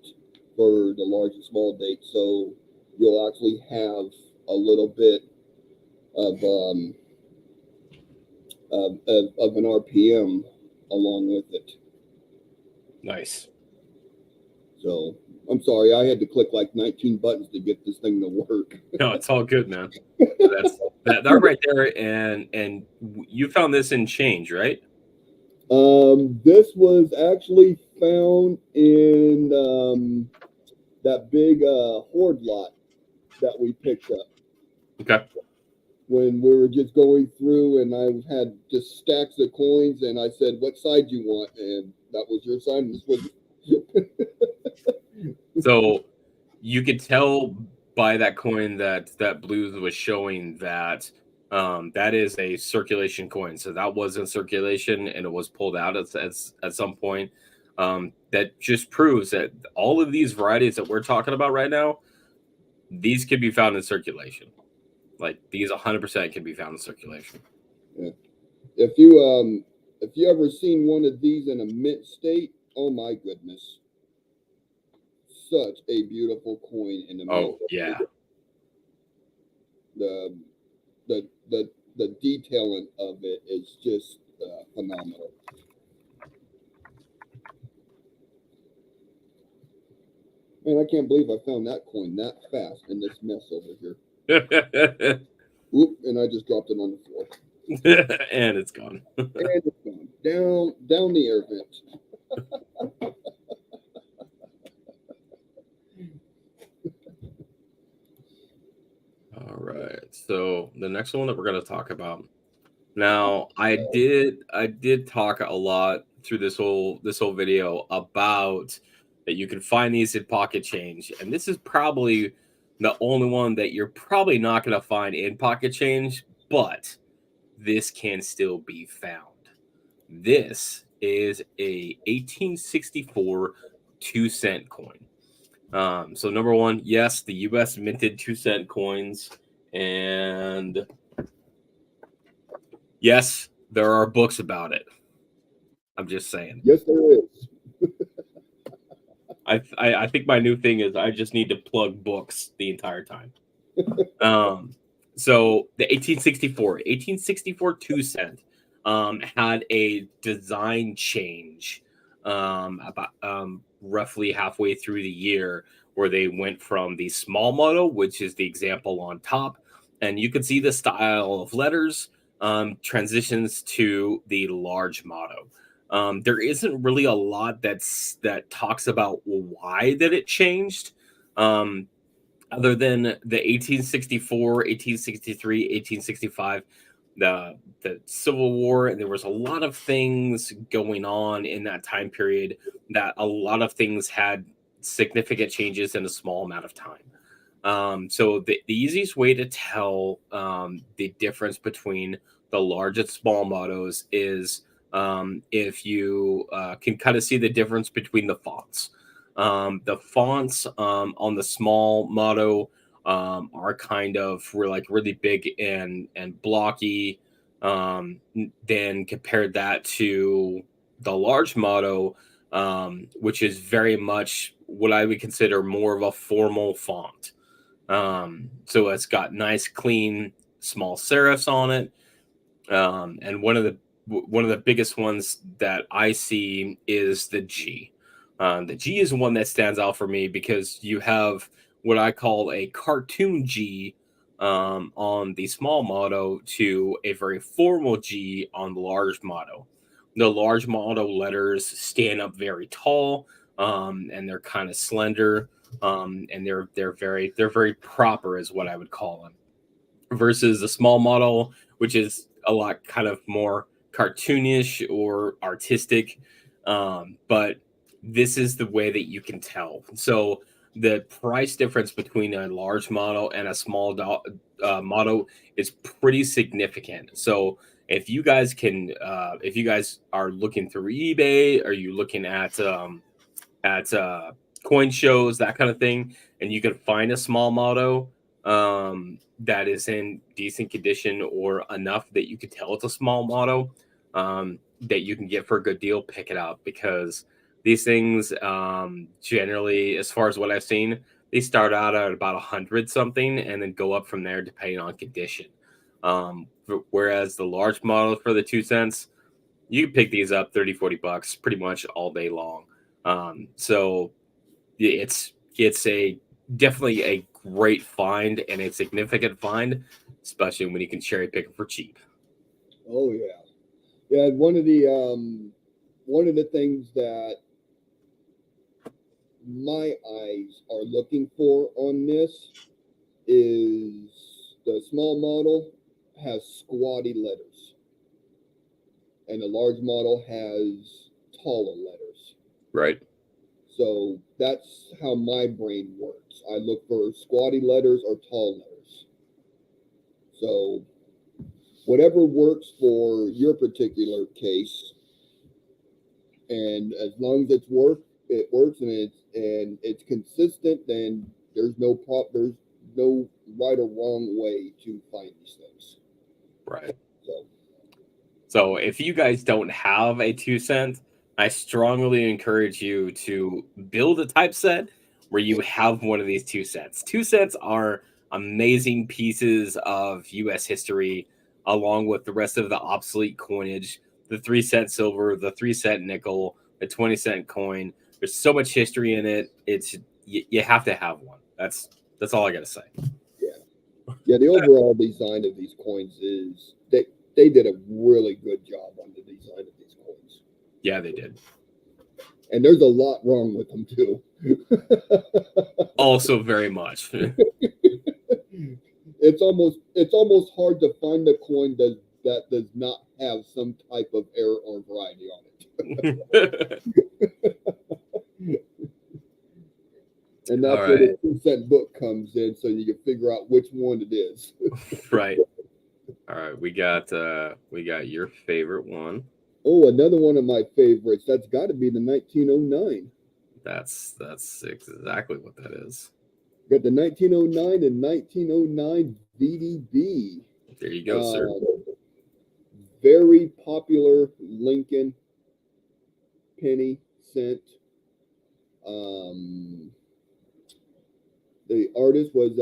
for the large and small date. So you'll actually have a little bit of an RPM along with it. Nice. So I'm sorry, I had to click like 19 buttons to get this thing to work. No, it's all good, man. That's that right there, and you found this in Change, right? This was actually found in that big hoard lot that we picked up. Okay. When we were just going through, and I had just stacks of coins, and I said, "What side do you want?" And that was your side. And this was. So you could tell by that coin that Blues was showing that that is a circulation coin. So that was in circulation and it was pulled out at some point. That just proves that all of these varieties that we're talking about right now, these could be found in circulation. Like these 100% can be found in circulation. Yeah. If you ever seen one of these in a mint state, oh my goodness, such a beautiful coin in the mint. Oh yeah. The detailing of it is just phenomenal. Man, I can't believe I found that coin that fast in this mess over here. Oop, and I just dropped it on the floor. And it's gone. And it's gone. Down the air vent. All right. So the next one that we're going to talk about. Now, I did talk a lot through this whole video about that you can find these in Pocket Change, and this is probably the only one that you're probably not going to find in Pocket Change, but this can still be found. This is a 1864 2-cent coin. So number one, yes, the U.S. minted 2-cent coins, and yes, there are books about it. I'm just saying. Yes, there is. I think my new thing is I just need to plug books the entire time. So the 1864 2-cent had a design change about roughly halfway through the year, where they went from the small motto, which is the example on top, and you can see the style of letters transitions to the large motto. There isn't really a lot that talks about why that it changed, other than the 1864, 1863, 1865, the Civil War, and there was a lot of things going on in that time period that a lot of things had significant changes in a small amount of time. So the easiest way to tell the difference between the large and small mottos is if you can kind of see the difference between the fonts. The fonts on the small motto are kind of were like really big and blocky. Then compared that to the large motto, which is very much what I would consider more of a formal font. So it's got nice, clean, small serifs on it. And one of the biggest ones that I see is the G. The G is one that stands out for me because you have what I call a cartoon G on the small motto to a very formal G on the large motto. The large motto letters stand up very tall, and they're kind of slender, and they're very proper, is what I would call them, versus the small model, which is a lot kind of more cartoonish or artistic. But this is the way that you can tell. So the price difference between a large model and a small model is pretty significant. So if you guys are looking through eBay, are you looking at coin shows, that kind of thing, and you can find a small motto that is in decent condition or enough that you could tell it's a small motto, that you can get for a good deal, pick it up, because these things generally, as far as what I've seen, they start out at about 100 something and then go up from there depending on condition. Whereas the large models for the 2 cents, you can pick these up 30, 40 bucks pretty much all day long. So it's a definitely a great find and a significant find, especially when you can cherry pick them for cheap. Oh yeah, yeah. One of the things that my eyes are looking for on this is the small model has squatty letters, and the large model has taller letters. Right. So that's how my brain works. I look for squatty letters or tall letters. So whatever works for your particular case, and as long as it works, and it's consistent, then there's no right or wrong way to find these things. Right. So So if you guys don't have a 2 cent, I strongly encourage you to build a typeset where you have one of these 2 cents. 2 cents are amazing pieces of US history, along with the rest of the obsolete coinage, the 3 cent silver, the 3 cent nickel, the 20 cent coin. There's so much history in it. You have to have one. That's all I gotta say. yeah, yeah. The overall design of these coins is they did a really good job on the design of these coins, Yeah, they did. and there's a lot wrong with them too. Also, very much. It's almost hard to find a coin that does not have some type of error or variety on it. And All that's where right. the 2 cent book comes in, so you can figure out which one it is. Right. All right. We got your favorite one. Oh, another one of my favorites. That's got to be the 1909. That's exactly what that is. Got the 1909 and 1909 VDB. There you go, sir. Very popular Lincoln penny cent. Um, the artist was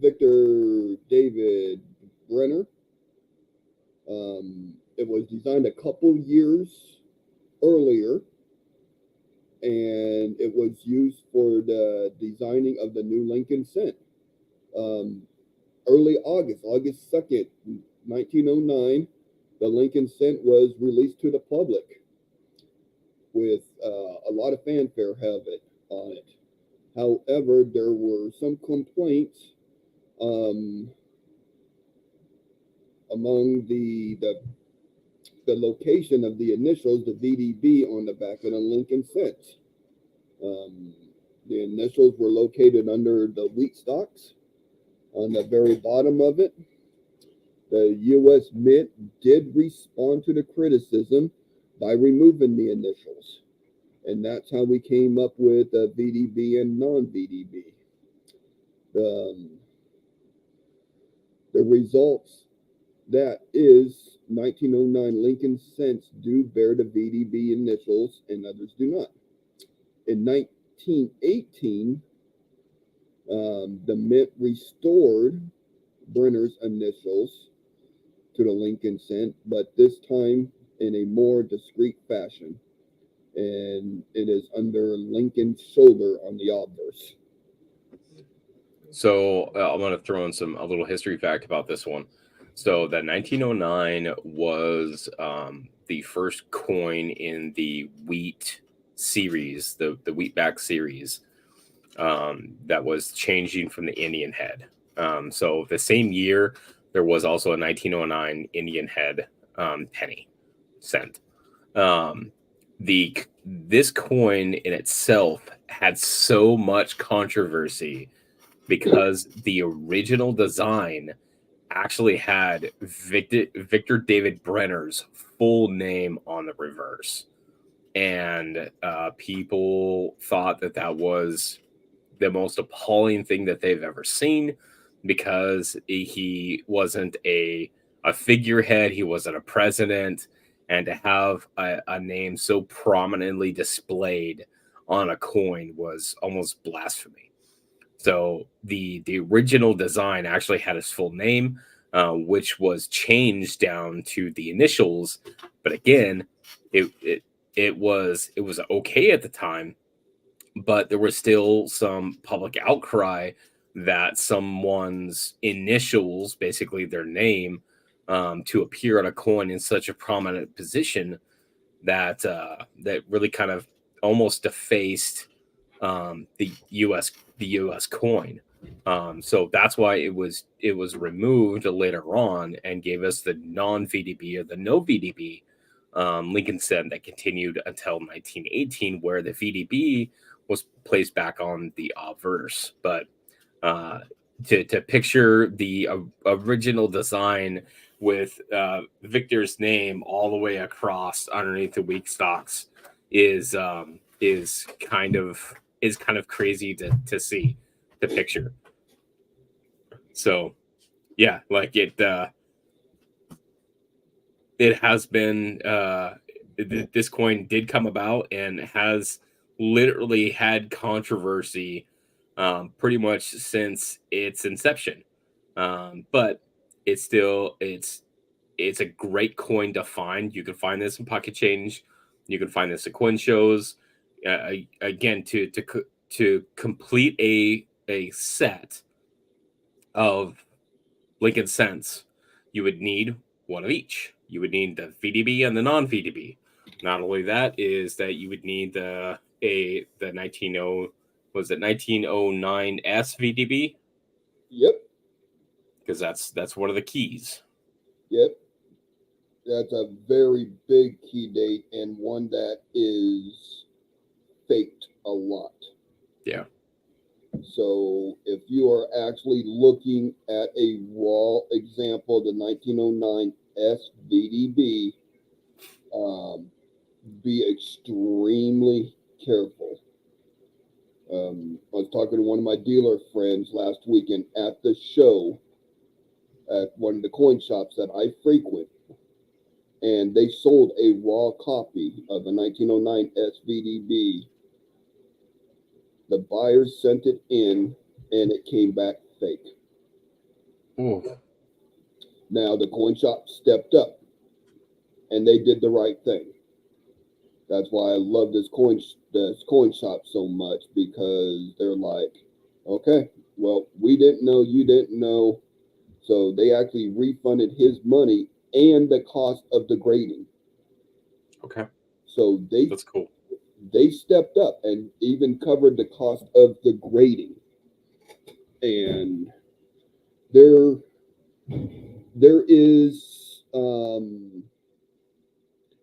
Victor David Brenner. It was designed a couple years earlier, and it was used for the designing of the new Lincoln cent. Um, Early August 2nd, 1909, the Lincoln cent was released to the public with a lot of fanfare on it. However, there were some complaints among the location of the initials, the VDB, on the back of the Lincoln cent. The initials were located under the wheat stalks on the very bottom of it. The U.S. Mint did respond to the criticism by removing the initials. And that's how we came up with VDB and non-VDB. Um, the results that is 1909 Lincoln cents do bear the VDB initials and others do not. In 1918, the Mint restored Brenner's initials to the Lincoln cent, but this time in a more discreet fashion. And it is under Lincoln's shoulder on the obverse. So I'm going to throw in a little history fact about this one. So that 1909 was the first coin in the wheat series, the wheatback series, that was changing from the Indian head. So the same year, there was also a 1909 Indian head penny cent. Um, this coin in itself had so much controversy because the original design actually had Victor David Brenner's full name on the reverse, and people thought that was the most appalling thing that they've ever seen because he wasn't a figurehead, he wasn't a president, and to have a name so prominently displayed on a coin was almost blasphemy. So the original design actually had his full name, which was changed down to the initials. But again, it was okay at the time, but there was still some public outcry that someone's initials, basically their name, to appear on a coin in such a prominent position that really kind of almost defaced the U.S. coin. So that's why it was removed later on and gave us the non VDB or the no VDB Lincoln cent that continued until 1918, where the VDB was placed back on the obverse. But uh, to picture the original design with Victor's name all the way across underneath the weak stocks is kind of crazy to see, to picture. So yeah, like it has been this coin did come about and has literally had controversy pretty much since its inception. But it's a great coin to find. You can find this in pocket change. You can find this at coin shows. Again, to complete a set of Lincoln cents, you would need one of each. You would need the VDB and the non VDB. Not only that is that you would need the 1909 S VDB, Yep, because that's one of the keys. yep. That's a very big key date and one that is faked a lot. Yeah. So if you are actually looking at a raw example of the 1909 SVDB, be extremely careful. I was talking to one of my dealer friends last weekend at the show at one of the coin shops that I frequent, and they sold a raw copy of the 1909 SVDB. The buyers sent it in, and it came back fake. Ooh. Now the coin shop stepped up, and they did the right thing. That's why I love this coin shop so much, because they're like, okay, well, we didn't know, you didn't know, so they actually refunded his money and the cost of the grading. Okay. So That's cool. they stepped up and even covered the cost of the grading. And there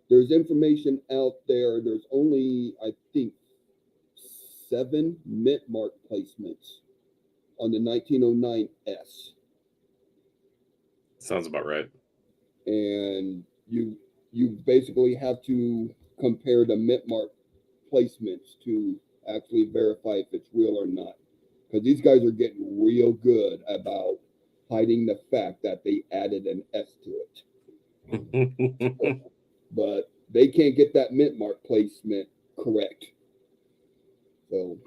there's information out there. There's only, I think, 7 mint mark placements on the 1909 S, Sounds about right. and you basically have to compare the mint mark placements to actually verify if it's real or not. Because these guys are getting real good about hiding the fact that they added an S to it. But they can't get that mint mark placement correct. So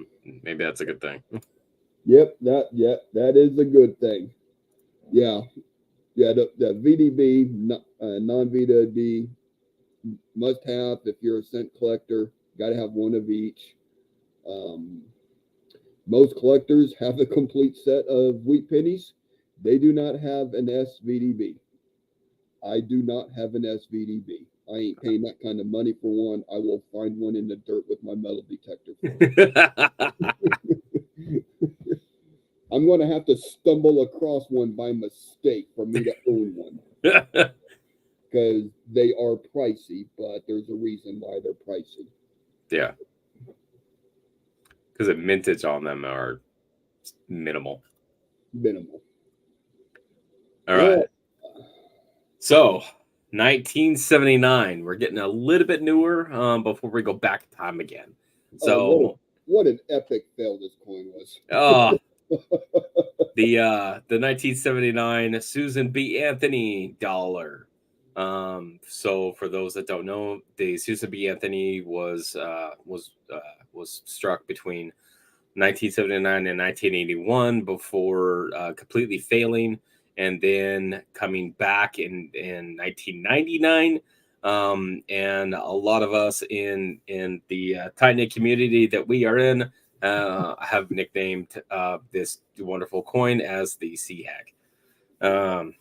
maybe that's a good thing. yep, that is a good thing. Yeah, the VDB non-Vita D must have if you're a scent collector. Got to have one of each. Um, most collectors have a complete set of wheat pennies. They do not have an SVDB. I do not have an SVDB. I ain't paying that kind of money for one. I will find one in the dirt with my metal detector for it. I'm going to have to stumble across one by mistake for me to own one. Because they are pricey, but there's a reason why they're pricey. Yeah. Because the mintage on them are minimal. All right. Yeah. So 1979. We're getting a little bit newer before we go back in time again. So what an epic fail this coin was. The 1979 Susan B. Anthony dollar. So for those that don't know, the Susan B. Anthony was struck between 1979 and 1981 before completely failing, and then coming back in 1999. And a lot of us in the tight knit community that we are in have nicknamed this wonderful coin as the Sea Hag.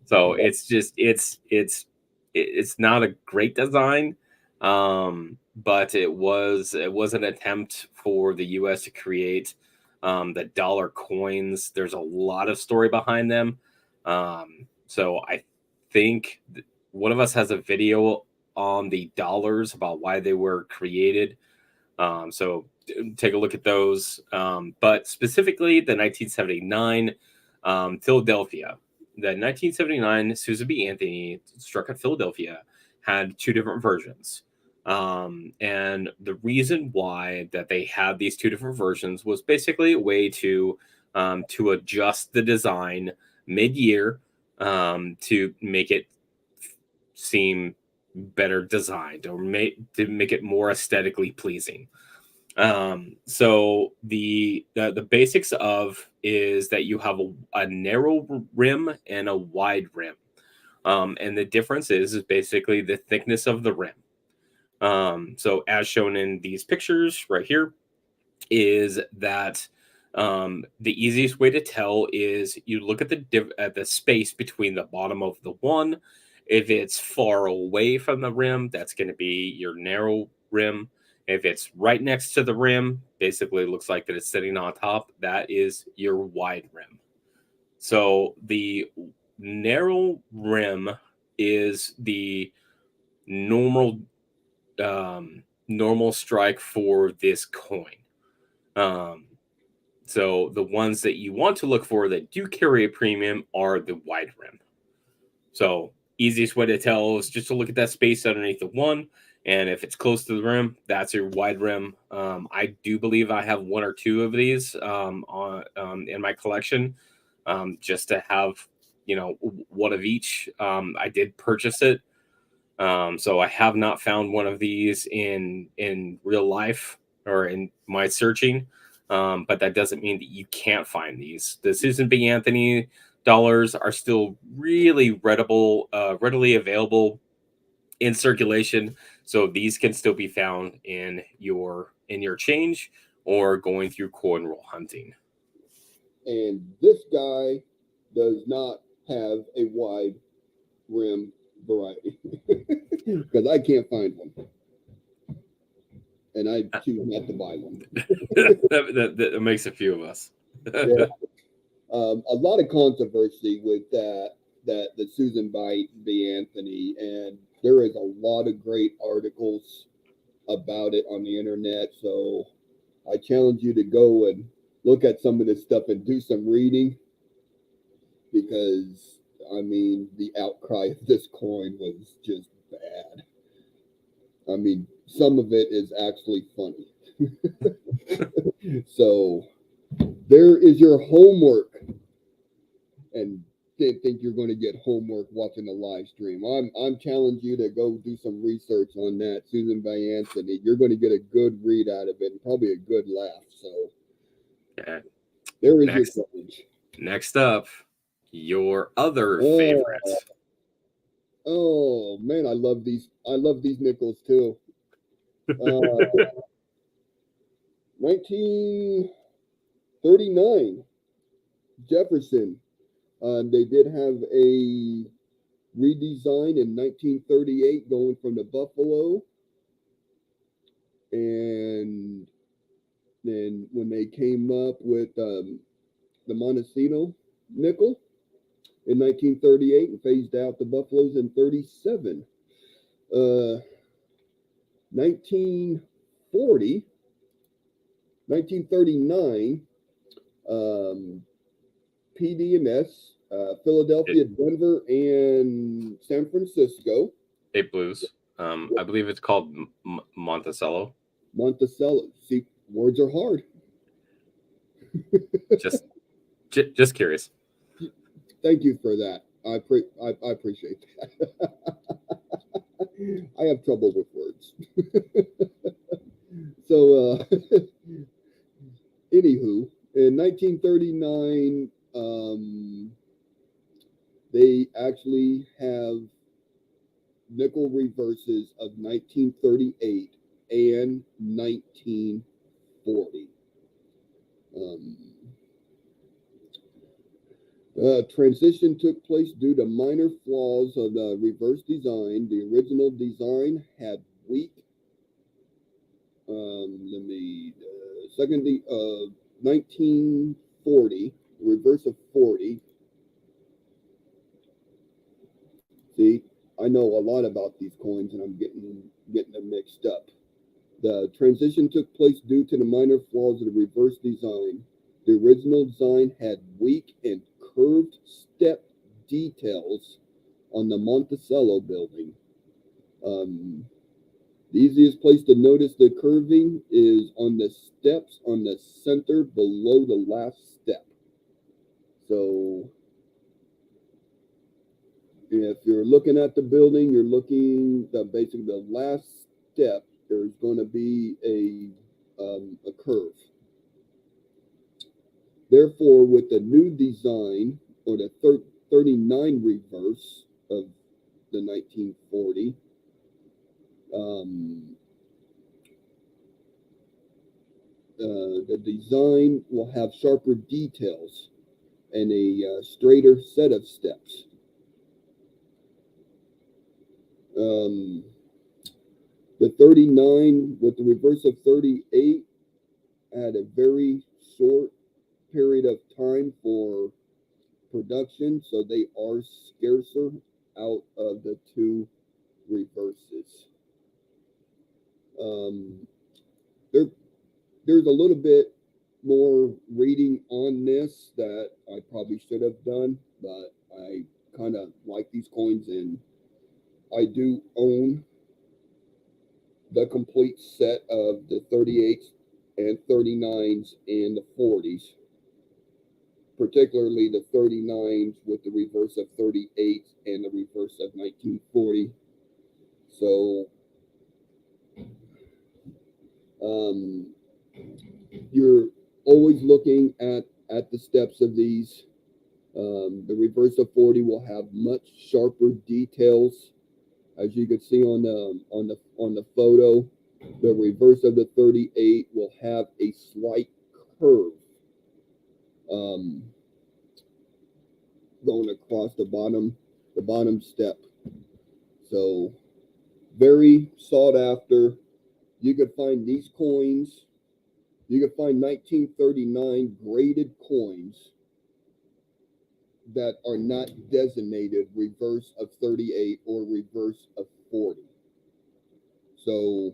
So it's just it's not a great design, but it was an attempt for the U.S. to create the dollar coins. There's a lot of story behind them. So I think one of us has a video on the dollars about why they were created. So take a look at those. But specifically the 1979 Philadelphia. The 1979 Susan B. Anthony struck at Philadelphia had two different versions. And the reason why that they had these two different versions was basically a way to adjust the design mid-year to make it seem better designed, or to make it more aesthetically pleasing. So the basics of is that you have a narrow rim and a wide rim. And the difference is basically the thickness of the rim. So as shown in these pictures right here, is that the easiest way to tell is you look at the space between the bottom of the one. If it's far away from the rim, that's going to be your narrow rim. If it's right next to the rim, basically looks like that it's sitting on top, that is your wide rim. So the narrow rim is the normal strike for this coin. So the ones that you want to look for that do carry a premium are the wide rim. So easiest way to tell is just to look at that space underneath the one. And if it's close to the rim, that's your wide rim. I do believe I have one or two of these in my collection, just to have, one of each. I did purchase it. So I have not found one of these in real life or in my searching. But that doesn't mean that you can't find these. The Susan B. Anthony dollars are still really readily available in circulation, so these can still be found in your change or going through coin roll hunting. And this guy does not have a wide rim variety because I can't find one, and I choose not to buy one. that makes a few of us. Yeah. A lot of controversy with the Susan B. Anthony, and there is a lot of great articles about it on the internet. So I challenge you to go and look at some of this stuff and do some reading, because I mean the outcry of this coin was just bad. I mean, some of it is actually funny. So there is your homework, and didn't think you're going to get homework watching the live stream. I'm challenging you to go do some research on that, Susan Van Anthony. You're going to get a good read out of it and probably a good laugh. So Yeah. there is your Next, challenge. next up, your other Oh, favorite. oh man, I love these. I love these nickels too. Uh, 1939, Jefferson. They did have a redesign in 1938 going from the Buffalo, and then when they came up with the Montesino nickel in 1938 and phased out the Buffaloes in 37. 1940, 1939, um, PD&S, It, Philadelphia, Denver, and San Francisco. it Blues. I believe it's called Monticello. Monticello. See, words are hard. Just, just curious. Thank you for that. I appreciate that. I have trouble with words. So, anywho, in 1939, they actually have nickel reverses of 1938 and 1940. Um, transition took place due to minor flaws of the reverse design. The original design had weak, let me, second, 1940, reverse of 40. See, I know a lot about these coins and I'm getting them mixed up. The transition took place due to the minor flaws of the reverse design. The original design had weak and curved step details on the Monticello building. The easiest place to notice the curving is on the steps on the center below the last step. So if you're looking at the building, you're looking the basically the last step. There's going to be a curve. Therefore, with the new design or the 39 reverse of the 1940, the design will have sharper details and a straighter set of steps. The 39 with the reverse of 38 had a very short period of time for production, so they are scarcer out of the two reverses. There, there's a little bit more reading on this that I probably should have done, but I kind of like these coins, and I do own the complete set of the 38s and 39s and the 40s, particularly the 39s with the reverse of 38 and the reverse of 1940. So you're always looking at the steps of these. The reverse of 40 will have much sharper details, as you can see on the photo. The reverse of the 38 will have a slight curve going across the bottom step. So very sought after. You could find these coins. You could find 1939 graded coins that are not designated reverse of 38 or reverse of 40. So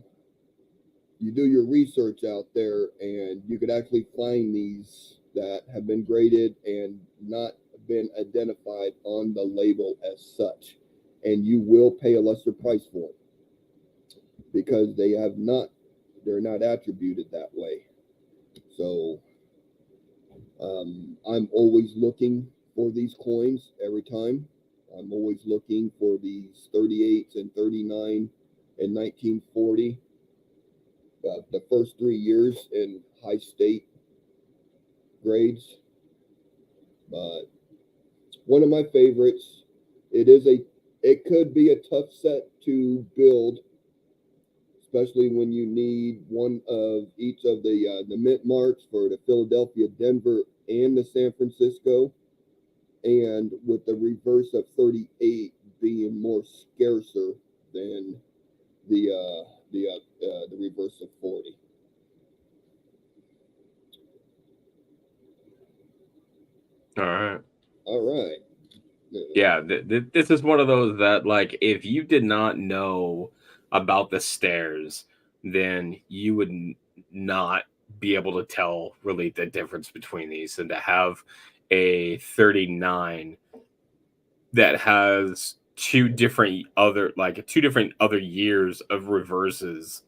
you do your research out there and you could actually find these that have been graded and not been identified on the label as such, and you will pay a lesser price for it. because they're not attributed that way. So I'm always looking for these coins every time. I'm always looking for these 38s and 39 and 1940. The first 3 years in high state grades. But one of my favorites. It is a. It could be a tough set to build, especially when you need one of each of the mint marks for the Philadelphia, Denver, and the San Francisco, and with the reverse of 38 being more scarcer than the reverse of 40. All right. All right. Yeah, this is one of those that, like, if you did not know about the stairs, then you would not be able to tell really the difference between these. And to have a 39 that has two different other years of reverses,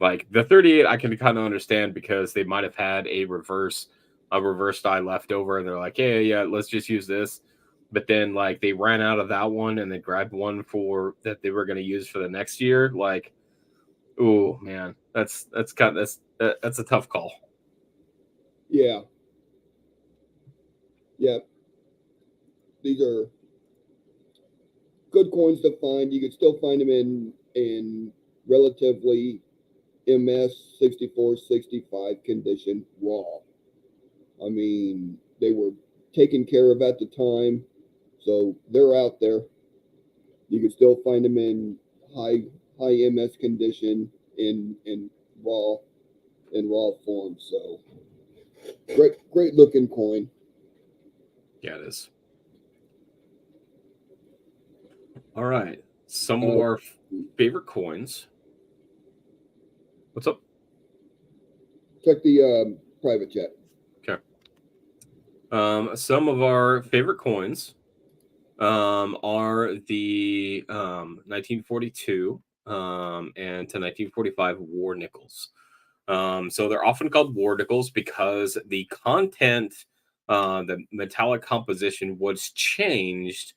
like the 38, I can kind of understand because they might have had a reverse die left over, and they're like, yeah, let's just use this. But then like they ran out of that one and they grabbed one for that they were going to use for the next year. Like, oh man, that's a tough call. Yeah. Yeah. These are good coins to find. You can still find them in relatively MS 64 65 condition raw. I mean, they were taken care of at the time, so they're out there. You can still find them in high MS condition in raw raw form. So great looking coin. Yeah, it is. All right, some of Uh, our favorite coins. What's up? check the private chat. Okay. Some of our favorite coins are the 1942 and to 1945 war nickels. So they're often called war nickels because the content, the metallic composition was changed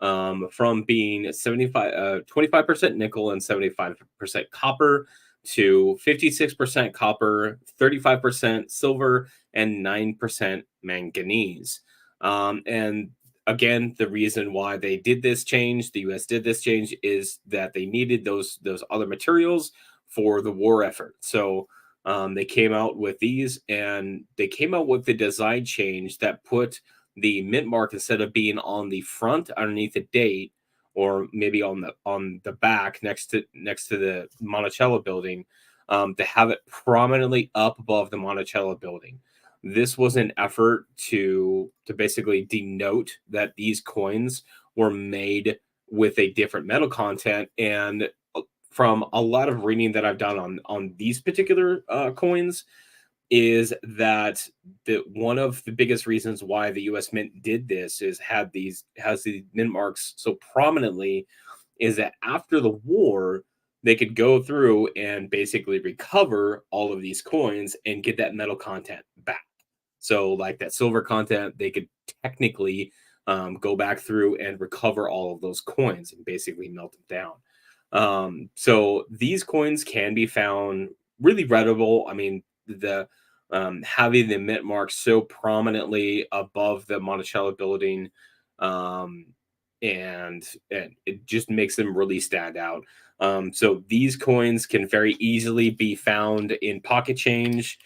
from being 25% nickel and 75% copper to 56% copper, 35% silver, and 9% manganese. And again, the reason why they did this change, the U.S. did this change, is that they needed those other materials for the war effort. So they came out with these, and they came out with the design change that put the mint mark, instead of being on the front underneath the date, or maybe on the back next to the Monticello building, to have it prominently up above the Monticello building. This was an effort to basically denote that these coins were made with a different metal content. And from a lot of reading that I've done on these particular coins, is that the one of the biggest reasons why the U.S. Mint did this has these mint marks so prominently, is that after the war they could go through and basically recover all of these coins and get that metal content back. So like that silver content, they could technically go back through and recover all of those coins and basically melt them down. So these coins can be found really readable. I mean, the having the mint mark so prominently above the Monticello building, um, and it just makes them really stand out. So these coins can very easily be found in pocket change.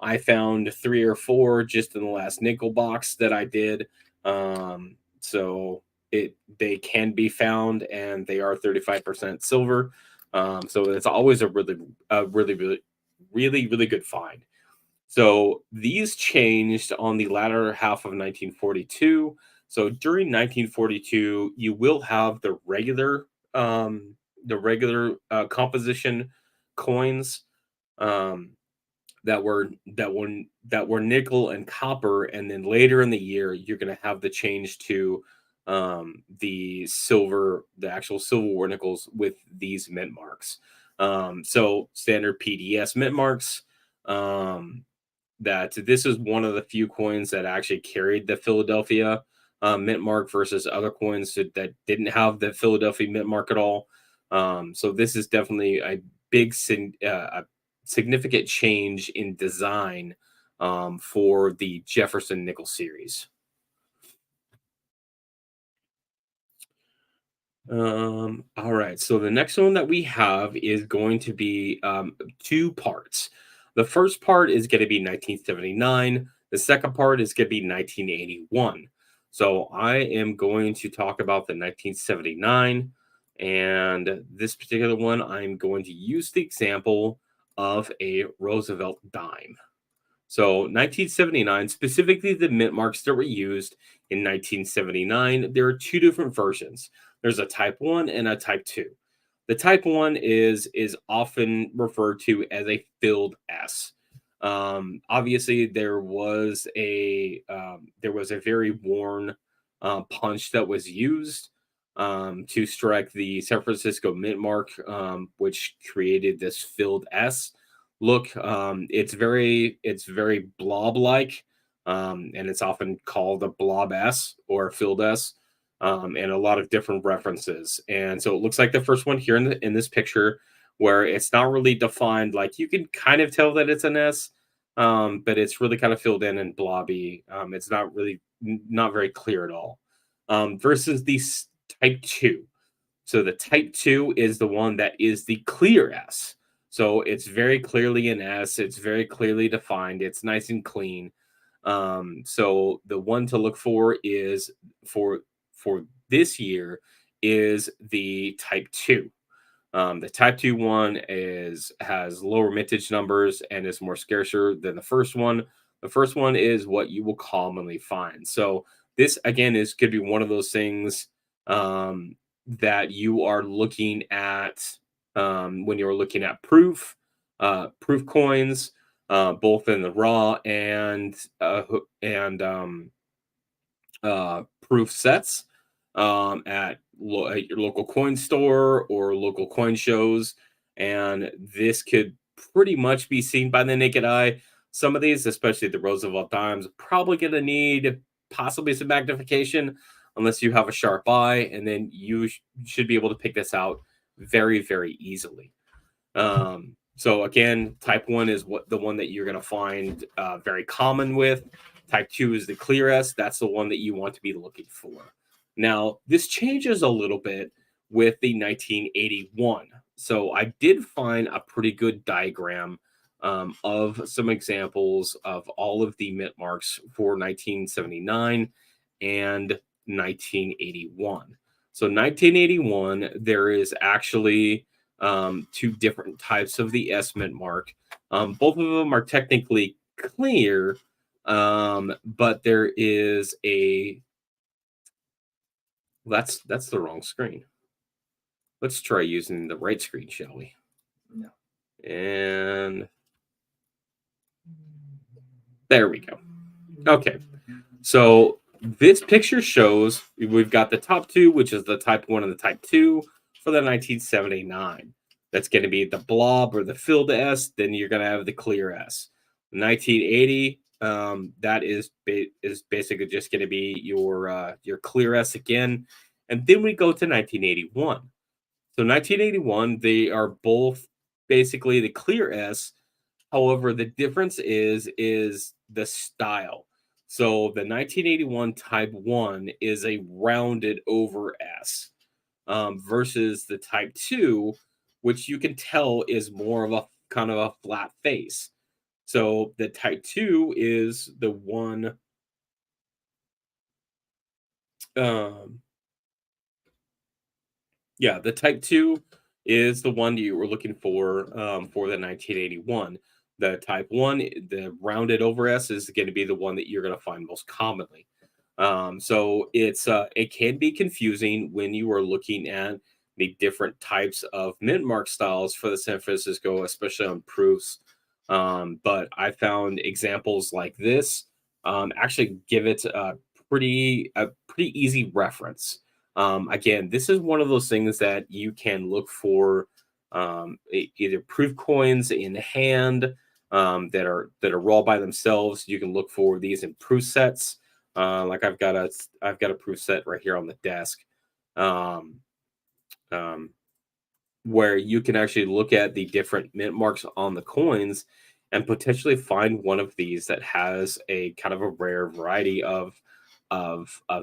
I found 3 or 4 just in the last nickel box that I did. So they can be found, and they are 35% silver. So it's always a really good find. So these changed on the latter half of 1942. So during 1942, you will have the regular composition coins, um, that were nickel and copper, and then later in the year you're going to have the change to the actual silverware nickels with these mint marks. So standard PDS mint marks. Um, that this is one of the few coins that actually carried the Philadelphia mint mark versus other coins that didn't have the Philadelphia mint mark at all. So this is definitely a a significant change in design for the Jefferson nickel series. All right. So the next one that we have is going to be two parts. The first part is going to be 1979. The second part is going to be 1981. So I am going to talk about the 1979. And this particular one, I'm going to use the example of a Roosevelt dime. So 1979, specifically the mint marks that were used in 1979, there are two different versions. There's a type 1 and a type 2. The type 1 is often referred to as a filled S. Obviously, there was a very worn punch that was used to strike the San Francisco mint mark, which created this filled S look. It's very blob like, and it's often called a blob S or a filled S, and a lot of different references. And so it looks like the first one here in this picture, where it's not really defined. Like you can kind of tell that it's an S, but it's really kind of filled in and blobby. It's not very clear at all. Versus the type 2. So the type 2 is the one that is the clear S. So it's very clearly an S. It's very clearly defined. It's nice and clean. So the one to look for is for for this year is the type 2. The type 2 one has lower mintage numbers and is more scarcer than the first one. The first one is what you will commonly find. So this again is could be one of those things that you are looking at when you're looking at proof coins, both in the raw and proof sets at your local coin store or local coin shows. And this could pretty much be seen by the naked eye. Some of these, especially the Roosevelt dimes, probably going to need possibly some magnification unless you have a sharp eye, and then you should be able to pick this out very, very easily. So again, type 1 is the one that you're going to find very common with. Type 2 is the clear S. That's the one that you want to be looking for. Now, this changes a little bit with the 1981. So I did find a pretty good diagram of some examples of all of the mint marks for 1979 and 1981. So 1981, there is actually two different types of the S mint mark. Both of them are technically clear, but there is that's the wrong screen. Let's try using the right screen, shall we? No. And there we go. Okay. So this picture shows we've got the top two, which is the type 1 and the type 2 for the 1979. That's going to be the blob or the filled S. Then you're going to have the clear S. 1980, that is basically just going to be your clear S again. And then we go to 1981. So 1981, they are both basically the clear S. However, the difference is the style. So the 1981 Type 1 is a rounded over S, versus the Type 2, which you can tell is more of a kind of a flat face. So the Type 2 is the one. Um, yeah, the Type 2 is the one you were looking for the 1981. The Type 1, the rounded over S, is going to be the one that you're going to find most commonly. So it can be confusing when you are looking at the different types of mint mark styles for the San Francisco, especially on proofs. But I found examples like this actually give it pretty easy reference. Again, this is one of those things that you can look for, either proof coins in hand, that are raw by themselves. You can look for these in proof sets. Like I've got a proof set right here on the desk, um, um, where you can actually look at the different mint marks on the coins and potentially find one of these that has a kind of a rare variety of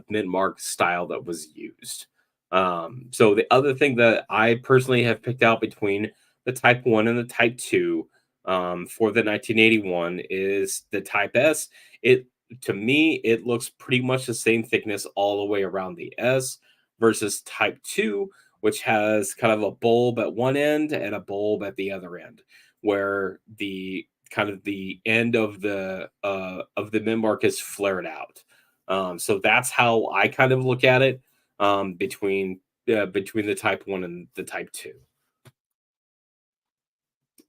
mint mark style that was used. So the other thing that I personally have picked out between the Type 1 and the Type 2, for the 1981 is the Type S. It To me, it looks pretty much the same thickness all the way around the S versus Type 2, which has kind of a bulb at one end and a bulb at the other end, where the kind of the end of the mint mark is flared out. So that's how I kind of look at it, between the Type 1 and the Type 2.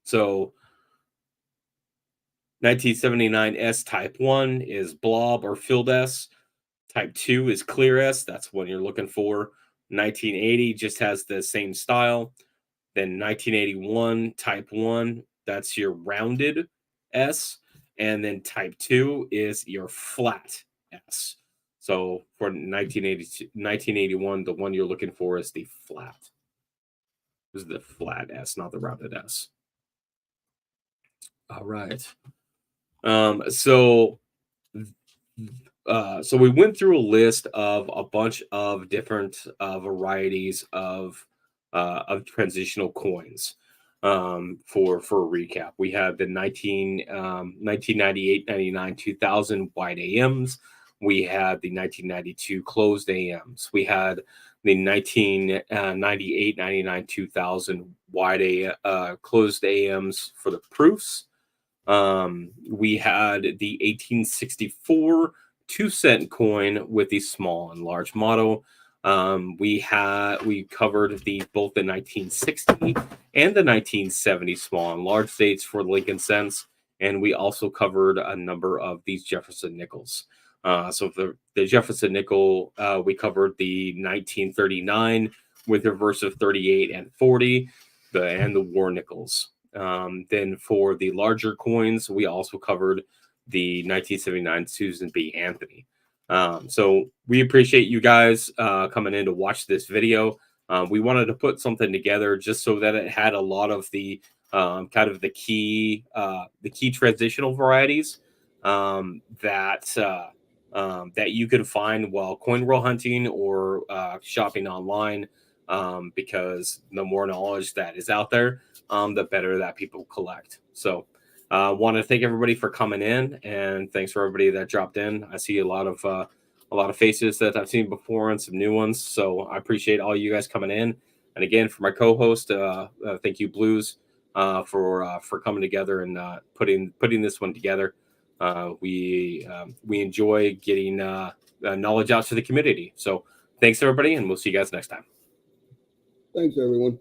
So 1979 S Type 1 is blob or filled S. Type 2 is clear S. That's what you're looking for. 1980 just has the same style. Then 1981 Type 1, that's your rounded S. And then Type 2 is your flat S. So for 1981, the one you're looking for is the flat. This is the flat S, not the rounded S. All right. So we went through a list of a bunch of different varieties of transitional coins. For a recap, we had the 1998, 99, 2000 wide AMs. We had the 1992 closed AMs. We had the 1998, 99, 2000 wide closed AMs for the proofs. We had the 1864 2-cent coin with the small and large motto. We covered both the 1960 and the 1970 small and large dates for Lincoln cents, and we also covered a number of these Jefferson nickels. So the Jefferson nickel, we covered the 1939 with reverse of 38 and 40, and the war nickels. Then for the larger coins, we also covered the 1979 Susan B. Anthony. So we appreciate you guys coming in to watch this video. We wanted to put something together just so that it had a lot of the kind of the key transitional varieties that you can find while coin roll hunting or shopping online. Because the more knowledge that is out there, the better that people collect. So want to thank everybody for coming in, and thanks for everybody that dropped in. I see a lot of faces that I've seen before and some new ones. So I appreciate all you guys coming in. And again, for my co-host, thank you, Blues, for coming together and putting this one together. We enjoy getting knowledge out to the community. So thanks, everybody, and we'll see you guys next time. Thanks, everyone.